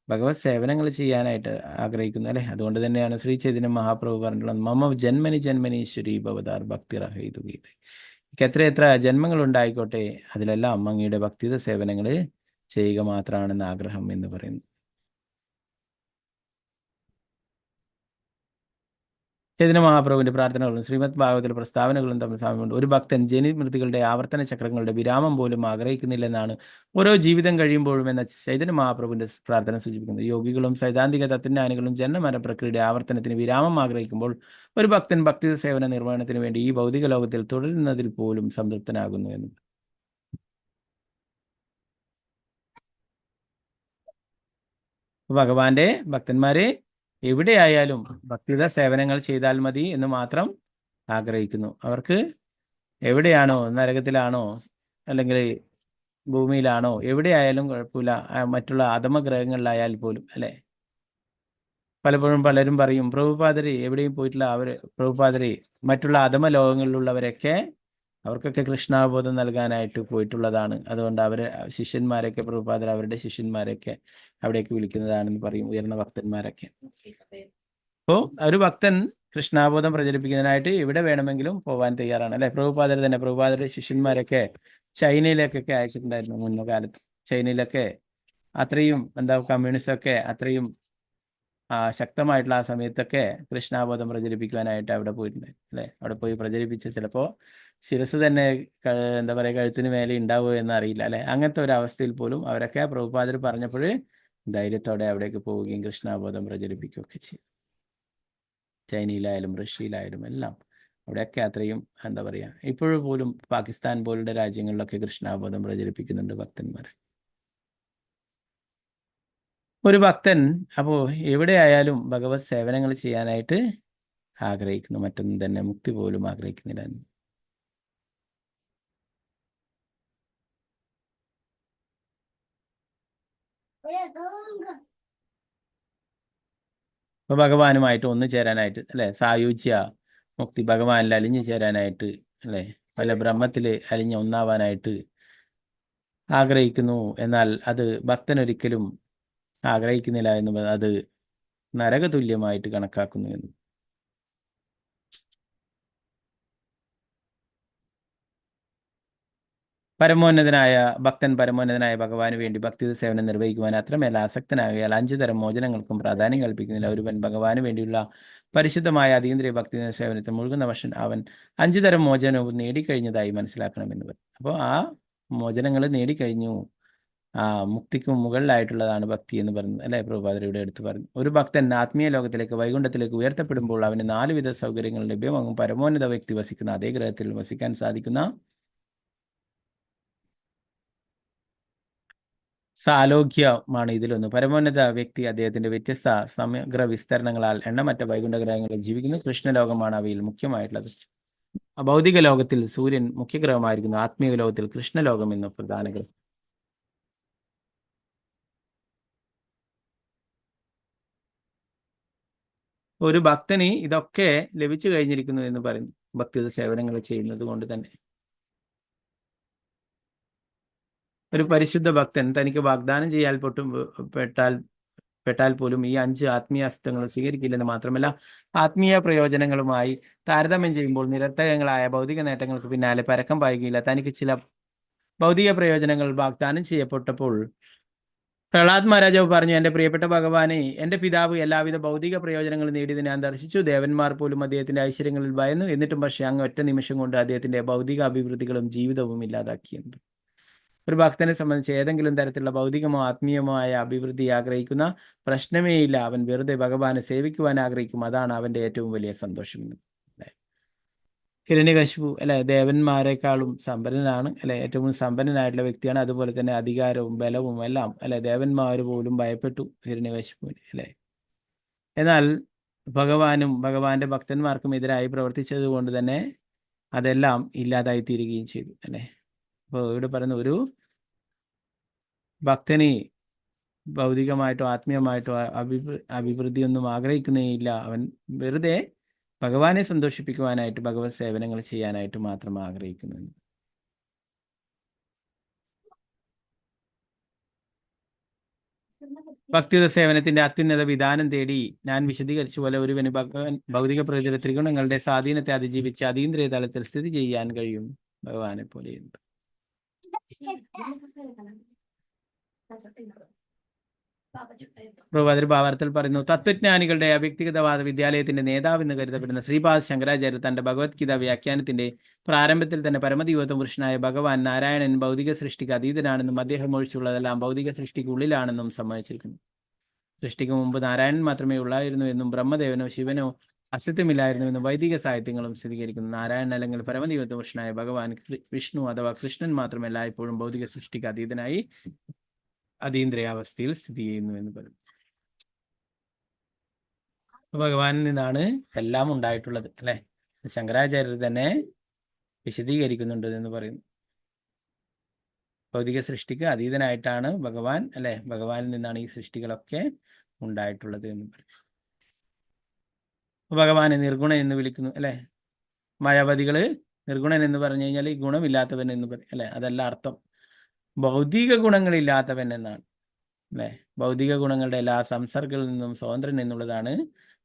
ഭഗവത് സേവനങ്ങൾ ചെയ്യാനായിട്ട് ആഗ്രഹിക്കുന്നു അല്ലെ. അതുകൊണ്ട് തന്നെയാണ് ശ്രീ ചൈതന്യ മഹാപ്രഭു പറഞ്ഞിട്ടുള്ളത്, മമ ജന്മനി ജന്മനീശ്വരി ഭവതാർ ഭക്തി റഹേതു ഗീത. എത്ര ജന്മങ്ങൾ ഉണ്ടായിക്കോട്ടെ, അതിലെല്ലാം അങ്ങയുടെ ഭക്തിത സേവനങ്ങൾ ചെയ്യുക മാത്രമാണെന്ന് ആഗ്രഹം എന്ന് പറയുന്നു. ചൈതന്യ മഹാപ്രഭുവിന്റെ പ്രാർത്ഥനകളും ശ്രീമദ് ഭാഗവതിലെ പ്രസ്താവനകളും തമ്മിൽ സാമ്യമുണ്ട്. ഒരു ഭക്തൻ ജനിമൃതികളുടെ ആവർത്തന ചക്രങ്ങളുടെ വിരാമം പോലും ആഗ്രഹിക്കുന്നില്ലെന്നാണ് ഓരോ ജീവിതം കഴിയുമ്പോഴും എന്ന ചൈതന്യ മഹാപ്രഭുവിന്റെ പ്രാർത്ഥന സൂചിപ്പിക്കുന്നത്. യോഗികളും സൈദ്ധാന്തിക തത്വജ്ഞാനികളും ജന്മമരണ പ്രക്രിയയുടെ ആവർത്തനത്തിന് വിരാമം ആഗ്രഹിക്കുമ്പോൾ ഒരു ഭക്തൻ ഭക്തി സേവന നിർവഹണത്തിന് വേണ്ടി ഈ ഭൗതിക ലോകത്തിൽ തുടരുന്നതിൽ പോലും സംതൃപ്തനാകുന്നു എന്ന്. ഭഗവാന്റെ ഭക്തന്മാരെ എവിടെയായാലും ഭക്തിത സേവനങ്ങൾ ചെയ്താൽ മതി എന്ന് മാത്രം ആഗ്രഹിക്കുന്നു. അവർക്ക് എവിടെയാണോ, നരകത്തിലാണോ അല്ലെങ്കിൽ ഭൂമിയിലാണോ, എവിടെയായാലും കുഴപ്പമില്ല, മറ്റുള്ള അധമഗ്രഹങ്ങളിലായാൽ പോലും അല്ലെ. പലപ്പോഴും പലരും പറയും, പ്രഭുപാദരെ എവിടെയും പോയിട്ടില്ല, പ്രഭുപാദരെ മറ്റുള്ള അധമ ലോകങ്ങളിലുള്ളവരൊക്കെ അവർക്കൊക്കെ കൃഷ്ണാബോധം നൽകാനായിട്ട് പോയിട്ടുള്ളതാണ്, അതുകൊണ്ട് ശിഷ്യന്മാരൊക്കെ പ്രഭുപാദർ അവരുടെ ശിഷ്യന്മാരൊക്കെ അവിടേക്ക് വിളിക്കുന്നതാണെന്ന് പറയും ഉയർന്ന ഭക്തന്മാരൊക്കെ. അപ്പോൾ ഒരു ഭക്തൻ കൃഷ്ണാബോധം പ്രചരിപ്പിക്കുന്നതിനായിട്ട് എവിടെ വേണമെങ്കിലും പോകാൻ തയ്യാറാണ് അല്ലെ. പ്രഭുപാദർ തന്നെ പ്രഭുപാദരുടെ ശിഷ്യന്മാരൊക്കെ ചൈനയിലേക്കൊക്കെ അയച്ചിട്ടുണ്ടായിരുന്നു മുന്ന കാലത്ത്. ചൈനയിലൊക്കെ അത്രയും കമ്മ്യൂണിസ്റ്റൊക്കെ അത്രയും ശക്തമായിട്ടുള്ള ആ സമയത്തൊക്കെ കൃഷ്ണാബോധം പ്രചരിപ്പിക്കുവാനായിട്ട് അവിടെ പോയിട്ടുണ്ട് അല്ലെ. അവിടെ പോയി പ്രചരിപ്പിച്ച ചിലപ്പോൾ ശിരസ് തന്നെ കഴുത്തിന് മേലെ ഉണ്ടാവുമോ എന്നറിയില്ല അല്ലെ. അങ്ങനത്തെ ഒരു അവസ്ഥയിൽ പോലും അവരൊക്കെ പ്രഭുപാദർ പറഞ്ഞപ്പോൾ ധൈര്യത്തോടെ അവിടേക്ക് പോവുകയും കൃഷ്ണാബോധം പ്രചരിപ്പിക്കുകയൊക്കെ ചെയ്യും. ചൈനയിലായാലും റഷ്യയിലായാലും എല്ലാം അവിടെയൊക്കെ അത്രയും ഇപ്പോഴും പോലും പാകിസ്ഥാൻ പോലുള്ള രാജ്യങ്ങളിലൊക്കെ കൃഷ്ണാബോധം പ്രചരിപ്പിക്കുന്നുണ്ട് ഭക്തന്മാർ. ഒരു ഭക്തൻ അപ്പോൾ എവിടെയായാലും ഭഗവത് സേവനങ്ങൾ ചെയ്യാനായിട്ട് ആഗ്രഹിക്കുന്നു, മറ്റൊന്നും തന്നെ മുക്തി പോലും ആഗ്രഹിക്കുന്നില്ല. അപ്പൊ ഭഗവാനുമായിട്ട് ഒന്നു ചേരാനായിട്ട് അല്ലെ, സായുജ്യ മുക്തി, ഭഗവാനിൽ അലിഞ്ഞു ചേരാനായിട്ട് അല്ലെ, വല്ല ബ്രഹ്മത്തിൽ അലിഞ്ഞ് ഒന്നാവാനായിട്ട് ആഗ്രഹിക്കുന്നു. എന്നാൽ അത് ഭക്തനൊരിക്കലും ആഗ്രഹിക്കുന്നില്ല എന്ന്, അത് നരകതുല്യമായിട്ട് കണക്കാക്കുന്നു എന്ന്. പരമോന്നതനായ ഭഗവാന് വേണ്ടി ഭക്തി സേവനം നിർവഹിക്കുവാൻ അത്രമേൽ ആസക്തനാകിയാൽ 5 തരം മോചനങ്ങൾക്കും പ്രാധാന്യം കൽപ്പിക്കുന്നില്ല. ഒരുവൻ ഭഗവാന് വേണ്ടിയുള്ള പരിശുദ്ധമായ അതീന്ദ്രിയ ഭക്തി സേവനത്തിൽ മുഴുകുന്ന വർഷം അവൻ 5 തരം മോചനവും നേടിക്കഴിഞ്ഞതായി മനസ്സിലാക്കണമെന്ന് പറയും. അപ്പോൾ ആ മോചനങ്ങൾ നേടിക്കഴിഞ്ഞു, മുക്തിക്കും മുകളിലായിട്ടുള്ളതാണ് ഭക്തി എന്ന് പറയുന്നത് അല്ലെ. പ്രഭുപാദരുടെ എടുത്ത് പറഞ്ഞു, ഒരു ഭക്തൻ ആത്മീയ ലോകത്തിലേക്ക് വൈകുണ്ഠത്തിലേക്ക് ഉയർത്തപ്പെടുമ്പോൾ അവന് 4 വിധ സൗകര്യങ്ങൾ ലഭ്യമാകും. പരമോന്നത വ്യക്തി വസിക്കുന്ന അതേ ഗ്രഹത്തിൽ വസിക്കാൻ സാധിക്കുന്ന സാലോക്യമാണ് ഇതിലൊന്ന്. പരമോന്നത വ്യക്തി അദ്ദേഹത്തിന്റെ വ്യത്യസ്ത സമഗ്ര വിസ്തരണങ്ങളാൽ എണ്ണമറ്റ വൈകുണ്ഠ ഗ്രഹങ്ങളിൽ ജീവിക്കുന്നു. കൃഷ്ണലോകമാണ് അവയിൽ മുഖ്യമായിട്ടുള്ളത്. ഭൗതിക ലോകത്തിൽ സൂര്യൻ മുഖ്യഗ്രഹമായിരിക്കുന്നു. ആത്മീയ ലോകത്തിൽ കൃഷ്ണലോകം എന്ന പ്രധാന ഗ്രഹം. ഒരു ഭക്തന് ഇതൊക്കെ ലഭിച്ചു കഴിഞ്ഞിരിക്കുന്നു എന്ന് പറയുന്നു, ഭക്തിത സേവനങ്ങൾ ചെയ്യുന്നത് കൊണ്ട് തന്നെ. ഒരു പരിശുദ്ധ ഭക്തൻ തനിക്ക് വാഗ്ദാനം പെട്ടാൽ പോലും ഈ 5 ആത്മീയ അസ്ത്രങ്ങൾ സ്വീകരിക്കില്ലെന്ന് മാത്രമല്ല, ആത്മീയ പ്രയോജനങ്ങളുമായി താരതമ്യം ചെയ്യുമ്പോൾ നിരർത്ഥകങ്ങളായ ഭൗതിക നേട്ടങ്ങൾക്ക് പിന്നാലെ പരക്കം പായുകയില്ല. തനിക്ക് ചില ഭൗതിക പ്രയോജനങ്ങൾ വാഗ്ദാനം ചെയ്യപ്പെട്ടപ്പോൾ പ്രഹ്ലാദ് മഹാരാജാവ് പറഞ്ഞു, എൻ്റെ പ്രിയപ്പെട്ട ഭഗവാനെ, എൻ്റെ പിതാവ് എല്ലാവിധ ഭൗതിക പ്രയോജനങ്ങൾ നേടിയത് ഞാൻ ദർശിച്ചു. ദേവന്മാർ പോലും അദ്ദേഹത്തിന്റെ ഐശ്വര്യങ്ങളിൽ ഭയന്നു. എന്നിട്ടും പക്ഷേ അങ്ങ് ഒറ്റ നിമിഷം കൊണ്ട് അദ്ദേഹത്തിന്റെ ഭൗതിക അഭിവൃദ്ധികളും ജീവിതവും ഇല്ലാതാക്കിയുണ്ട്. ഒരു ഭക്തനെ സംബന്ധിച്ച് ഏതെങ്കിലും തരത്തിലുള്ള ഭൗതികമോ ആത്മീയമോ ആയ അഭിവൃദ്ധി ആഗ്രഹിക്കുന്ന പ്രശ്നമേയില്ല. അവൻ വെറുതെ ഭഗവാനെ സേവിക്കുവാൻ ആഗ്രഹിക്കും. അതാണ് അവന്റെ ഏറ്റവും വലിയ സന്തോഷം. ഹിരണ്യകശിപു അല്ലെ ദേവന്മാരെക്കാളും സമ്പന്നനാണ് അല്ലെ, ഏറ്റവും സമ്പന്നനായിട്ടുള്ള വ്യക്തിയാണ്. അതുപോലെ തന്നെ അധികാരവും ബലവും എല്ലാം അല്ലെ, ദേവന്മാർ പോലും ഭയപ്പെട്ടു ഹിരണ്യകശിപുവിന് അല്ലെ. എന്നാൽ ഭഗവാനും ഭഗവാന്റെ ഭക്തന്മാർക്കും എതിരായി പ്രവർത്തിച്ചത് കൊണ്ട് തന്നെ അതെല്ലാം ഇല്ലാതായി തീരുകയും ചെയ്തു അല്ലെ. അപ്പോൾ ഇവിടെ പറയുന്ന ഒരു ഭക്തന് ഭൗതികമായിട്ടോ ആത്മീയമായിട്ടോ അഭിവൃദ്ധിയൊന്നും ആഗ്രഹിക്കുന്നേയില്ല. അവൻ വെറുതെ ഭഗവാനെ സന്തോഷിപ്പിക്കുവാനായിട്ട് ഭഗവത് സേവനങ്ങൾ ചെയ്യാനായിട്ട് മാത്രം ആഗ്രഹിക്കുന്നു. ഭക്തിയുത സേവനത്തിന്റെ അത്യുന്നത വിധാനം തേടി ഞാൻ വിശദീകരിച്ച പോലെ ഒരുവന് ഭൗതിക പ്രകൃതിയുടെ ത്രിഗുണങ്ങളുടെ സ്വാധീനത്തെ അതിജീവിച്ച് അതീന്ദ്രിയ തലത്തിൽ സ്ഥിതി ചെയ്യാൻ കഴിയും. ഭഗവാനെ പോലെയുണ്ട്. പ്രഭുപാദർ ഭാവാർത്ഥത്തിൽ പറയുന്നു, തത്വജ്ഞാനികളുടെ അവ്യക്തിഗതവാദ വിദ്യാലയത്തിന്റെ നേതാവെന്ന് കരുതപ്പെടുന്ന ശ്രീപാദ ശങ്കരാചാര്യ തന്റെ ഭഗവത്ഗീത വ്യാഖ്യാനത്തിന്റെ പ്രാരംഭത്തിൽ തന്നെ പരമദിവ്യത്വ പുരുഷനായ ഭഗവാൻ നാരായണൻ ഭൗതിക സൃഷ്ടിക്ക് അതീതനാണെന്നും അദ്ദേഹം ഒഴിച്ചുള്ളതെല്ലാം ഭൗതിക സൃഷ്ടിക്ക് ഉള്ളിലാണെന്നും സമ്മതിച്ചിരിക്കുന്നു. സൃഷ്ടിക്ക് മുമ്പ് നാരായണൻ മാത്രമേ ഉള്ളായിരുന്നു എന്നും ബ്രഹ്മദേവനോ ശിവനോ അസ്തിത്വമില്ലായിരുന്നുവെന്നും വൈദിക സാഹിത്യങ്ങളും സ്ഥിരീകരിക്കുന്നു. നാരായണൻ അല്ലെങ്കിൽ പരമദിവ്യത്വ പുരുഷനായ ഭഗവാൻ വിഷ്ണു അഥവാ കൃഷ്ണൻ മാത്രമല്ല ഇപ്പോഴും ഭൗതിക സൃഷ്ടിക്ക് അതീതനായി അതീന്ദ്രിയാവസ്ഥയിൽ സ്ഥിതി ചെയ്യുന്നു എന്ന് പറയും. ഭഗവാനിൽ നിന്നാണ് എല്ലാം ഉണ്ടായിട്ടുള്ളത് അല്ലെ. ശങ്കരാചാര്യർ തന്നെ വിശദീകരിക്കുന്നുണ്ട് എന്ന് പറയുന്നു. ഭൗതിക സൃഷ്ടിക്ക് അതീതനായിട്ടാണ് ഭഗവാൻ അല്ലെ, ഭഗവാനിൽ നിന്നാണ് ഈ സൃഷ്ടികളൊക്കെ ഉണ്ടായിട്ടുള്ളത് എന്ന് പറയും. ഭഗവാനെ നിർഗുണൻ എന്ന് വിളിക്കുന്നു അല്ലെ. മായാവതികള് നിർഗുണൻ എന്ന് പറഞ്ഞു കഴിഞ്ഞാൽ ഈ ഗുണമില്ലാത്തവൻ എന്ന് പറയും അല്ലെ. അതല്ല അർത്ഥം, ഭൗതിക ഗുണങ്ങളില്ലാത്തവൻ എന്നാണ് അല്ലെ. ഭൗതിക ഗുണങ്ങളുടെ എല്ലാ സംസർഗങ്ങളിൽ നിന്നും സ്വതന്ത്രൻ എന്നുള്ളതാണ്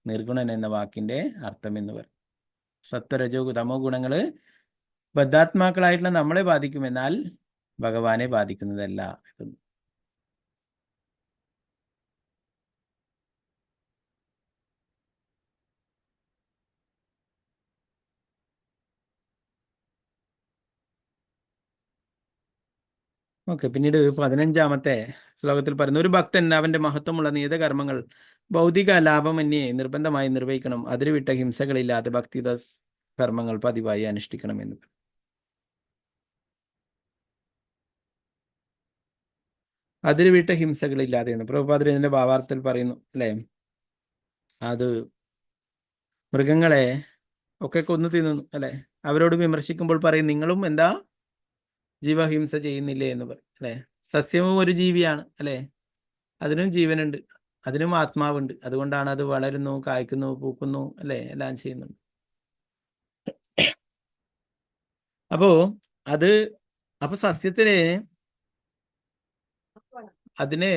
നിർഗുണൻ എന്ന വാക്കിന്റെ അർത്ഥം എന്ന് പറയും. സത്വരജോ തമോ ഗുണങ്ങള് ബദ്ധാത്മാക്കളായിട്ടുള്ള നമ്മളെ ബാധിക്കും, എന്നാൽ ഭഗവാനെ ബാധിക്കുന്നതല്ല. ഓക്കെ, പിന്നീട് 15-ാമത്തെ ശ്ലോകത്തിൽ പറയുന്നു, ഒരു ഭക്തൻ അവന്റെ മഹത്വമുള്ള നിയതകർമ്മങ്ങൾ ഭൗതിക ലാഭമന്യേ നിർബന്ധമായി നിർവഹിക്കണം. അതിരുവിട്ട ഹിംസകളില്ലാതെ ഭക്തിയുത കർമ്മങ്ങൾ പതിവായി അനുഷ്ഠിക്കണം എന്ന്. അതിരുവിട്ട ഹിംസകളില്ലാതെയാണ് പ്രഭുപാദർ ഇതിന്റെ ഭാവാർത്ഥത്തിൽ പറയുന്നു അല്ലെ. അത് മൃഗങ്ങളെ ഒക്കെ കൊന്നു തിന്നുന്നു അല്ലെ. അവരോട് വിമർശിക്കുമ്പോൾ പറയും, നിങ്ങളും എന്താ ജീവഹിംസ ചെയ്യുന്നില്ലേ എന്ന് പറയും അല്ലെ. സസ്യവും ഒരു ജീവിയാണ് അല്ലെ, അതിനും ജീവനുണ്ട്, അതിനും ആത്മാവുണ്ട്. അതുകൊണ്ടാണ് അത് വളരുന്നു, കായ്ക്കുന്നു, പൂക്കുന്നു അല്ലെ, എല്ലാം ചെയ്യുന്നുണ്ട്. അപ്പൊ സസ്യത്തിന് അതിന്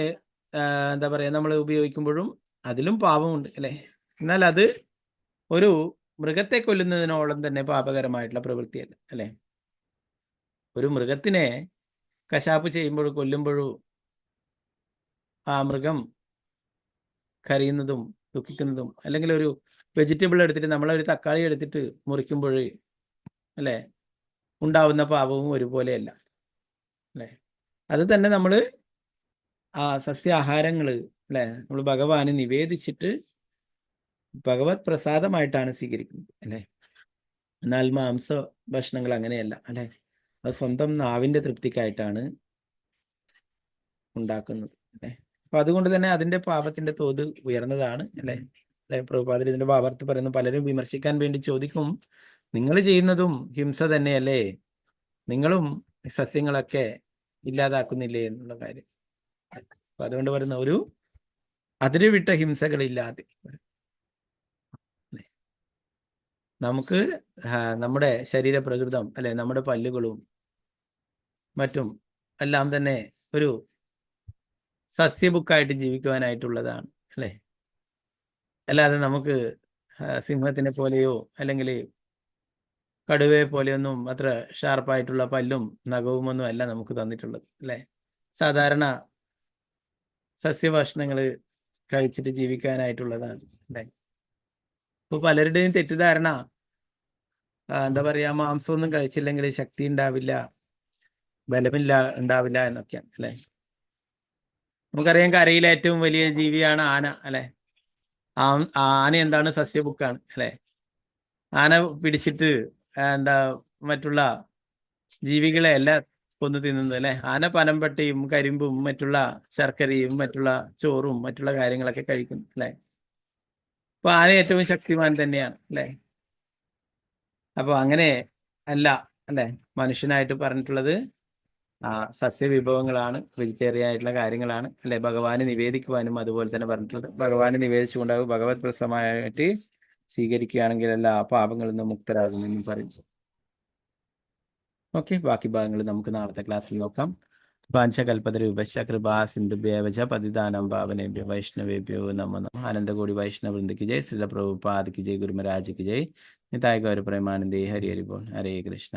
എന്താ പറയാ, നമ്മൾ ഉപയോഗിക്കുമ്പോഴും അതിലും പാപമുണ്ട് അല്ലെ. എന്നാൽ അത് ഒരു മൃഗത്തെ കൊല്ലുന്നതിനോളം തന്നെ പാപകരമായിട്ടുള്ള പ്രവൃത്തിയല്ല അല്ലെ. ഒരു മൃഗത്തിനെ കശാപ്പ് ചെയ്യുമ്പോഴും കൊല്ലുമ്പോഴും ആ മൃഗം കരയുന്നതും ദുഃഖിക്കുന്നതും, അല്ലെങ്കിൽ ഒരു വെജിറ്റബിൾ എടുത്തിട്ട് നമ്മളൊരു തക്കാളി എടുത്തിട്ട് മുറിക്കുമ്പോൾ അല്ലെ ഉണ്ടാവുന്ന പാപവും ഒരുപോലെയല്ല അല്ലെ. അത് തന്നെ നമ്മൾ ആ സസ്യാഹാരങ്ങൾ അല്ലെ നമ്മൾ ഭഗവാന് നിവേദിച്ചിട്ട് ഭഗവത് പ്രസാദമായിട്ടാണ് സ്വീകരിക്കുന്നത് അല്ലെ. എന്നാൽ മാംസ ഭക്ഷണങ്ങൾ അങ്ങനെയല്ല അല്ലെ, അത് സ്വന്തം നാവിന്റെ തൃപ്തിക്കായിട്ടാണ് ഉണ്ടാക്കുന്നത് അല്ലെ. അപ്പൊ അതുകൊണ്ട് തന്നെ അതിന്റെ പാപത്തിന്റെ തോത് ഉയർന്നതാണ് അല്ലെ. പ്രഭുപാദർ ഇതിന്റെ ഭാവാർത്ഥ പറയുന്നു, പലരും വിമർശിക്കാൻ വേണ്ടി ചോദിക്കും, നിങ്ങൾ ചെയ്യുന്നതും ഹിംസ തന്നെയല്ലേ, നിങ്ങളും സസ്യങ്ങളൊക്കെ ഇല്ലാതാക്കുന്നില്ലേ എന്നുള്ള കാര്യം. അപ്പൊ അതുകൊണ്ട് പറയുന്ന ഒരു അതിരുവിട്ട ഹിംസകളില്ലാതെ നമുക്ക് നമ്മുടെ ശരീരപ്രകൃതം അല്ലെ, നമ്മുടെ പല്ലുകളും മറ്റും എല്ലാം തന്നെ ഒരു സസ്യബുക്കായിട്ട് ജീവിക്കുവാനായിട്ടുള്ളതാണ് അല്ലെ. അല്ലാതെ നമുക്ക് സിംഹത്തിനെ പോലെയോ അല്ലെങ്കിൽ കടുവയെ പോലെയൊന്നും അത്ര ഷാർപ്പായിട്ടുള്ള പല്ലും നഖവും ഒന്നും അല്ല നമുക്ക് തന്നിട്ടുള്ളത് അല്ലെ. സാധാരണ സസ്യഭക്ഷണങ്ങൾ കഴിച്ചിട്ട് ജീവിക്കാനായിട്ടുള്ളതാണ് അല്ലെ. ഇപ്പൊ പലരുടെയും തെറ്റിദ്ധാരണ എന്താ പറയാ, മാംസമൊന്നും കഴിച്ചില്ലെങ്കിൽ ശക്തി ഉണ്ടാവില്ല, ഉണ്ടാവില്ല എന്നൊക്കെയാണ് അല്ലെ. നമുക്കറിയാം കരയിലെ ഏറ്റവും വലിയ ജീവിയാണ് ആന അല്ലെ. ആന എന്താണ്, സസ്യബുക്കാണ് അല്ലെ. ആന പിടിച്ചിട്ട് എന്താ മറ്റുള്ള ജീവികളെ എല്ലാം കൊന്നു തിന്നുന്നത് അല്ലെ. ആന പനമ്പട്ടിയും കരിമ്പും മറ്റുള്ള ശർക്കരയും മറ്റുള്ള ചോറും മറ്റുള്ള കാര്യങ്ങളൊക്കെ കഴിക്കും അല്ലെ. അപ്പൊ ആന ഏറ്റവും ശക്തിമാൻ തന്നെയാണ് അല്ലെ. അപ്പൊ അങ്ങനെ അല്ല അല്ലെ മനുഷ്യനായിട്ട് പറഞ്ഞിട്ടുള്ളത് സസ്യവിഭവങ്ങളാണ്, വെജിറ്റേറിയൻ ആയിട്ടുള്ള കാര്യങ്ങളാണ് അല്ലെ. ഭഗവാന് നിവേദിക്കുവാനും അതുപോലെ തന്നെ പറഞ്ഞിട്ടുള്ളത്. ഭഗവാന് നിവേദിച്ചുകൊണ്ടാകും ഭഗവത് പ്രസമായിട്ട് സ്വീകരിക്കുകയാണെങ്കിൽ എല്ലാ പാപങ്ങളിൽ നിന്നും മുക്തരാകുമെന്നും പറയും. ഓക്കെ, ബാക്കി ഭാഗങ്ങൾ നമുക്ക് നാളത്തെ ക്ലാസ്സിൽ നോക്കാം. പാഞ്ചകൽപതരൂപശ കൃപാ സിന്ധുഭ്യവച പതിദാനം പാവനേഭ്യോ വൈഷ്ണവേഭ്യോ നമോ നമഃ. ആനന്ദകോടി വൈഷ്ണവൃന്ദക്ക് ജയ്. ശ്രീല പ്രഭുപാദ് കി ജയ്. ഗുരുമരാജ് കി ജയ്. നിതായ ഗൗര പ്രേമാനന്ദേ. ഹരി ഹരി ബോൾ. ഹരേ കൃഷ്ണ.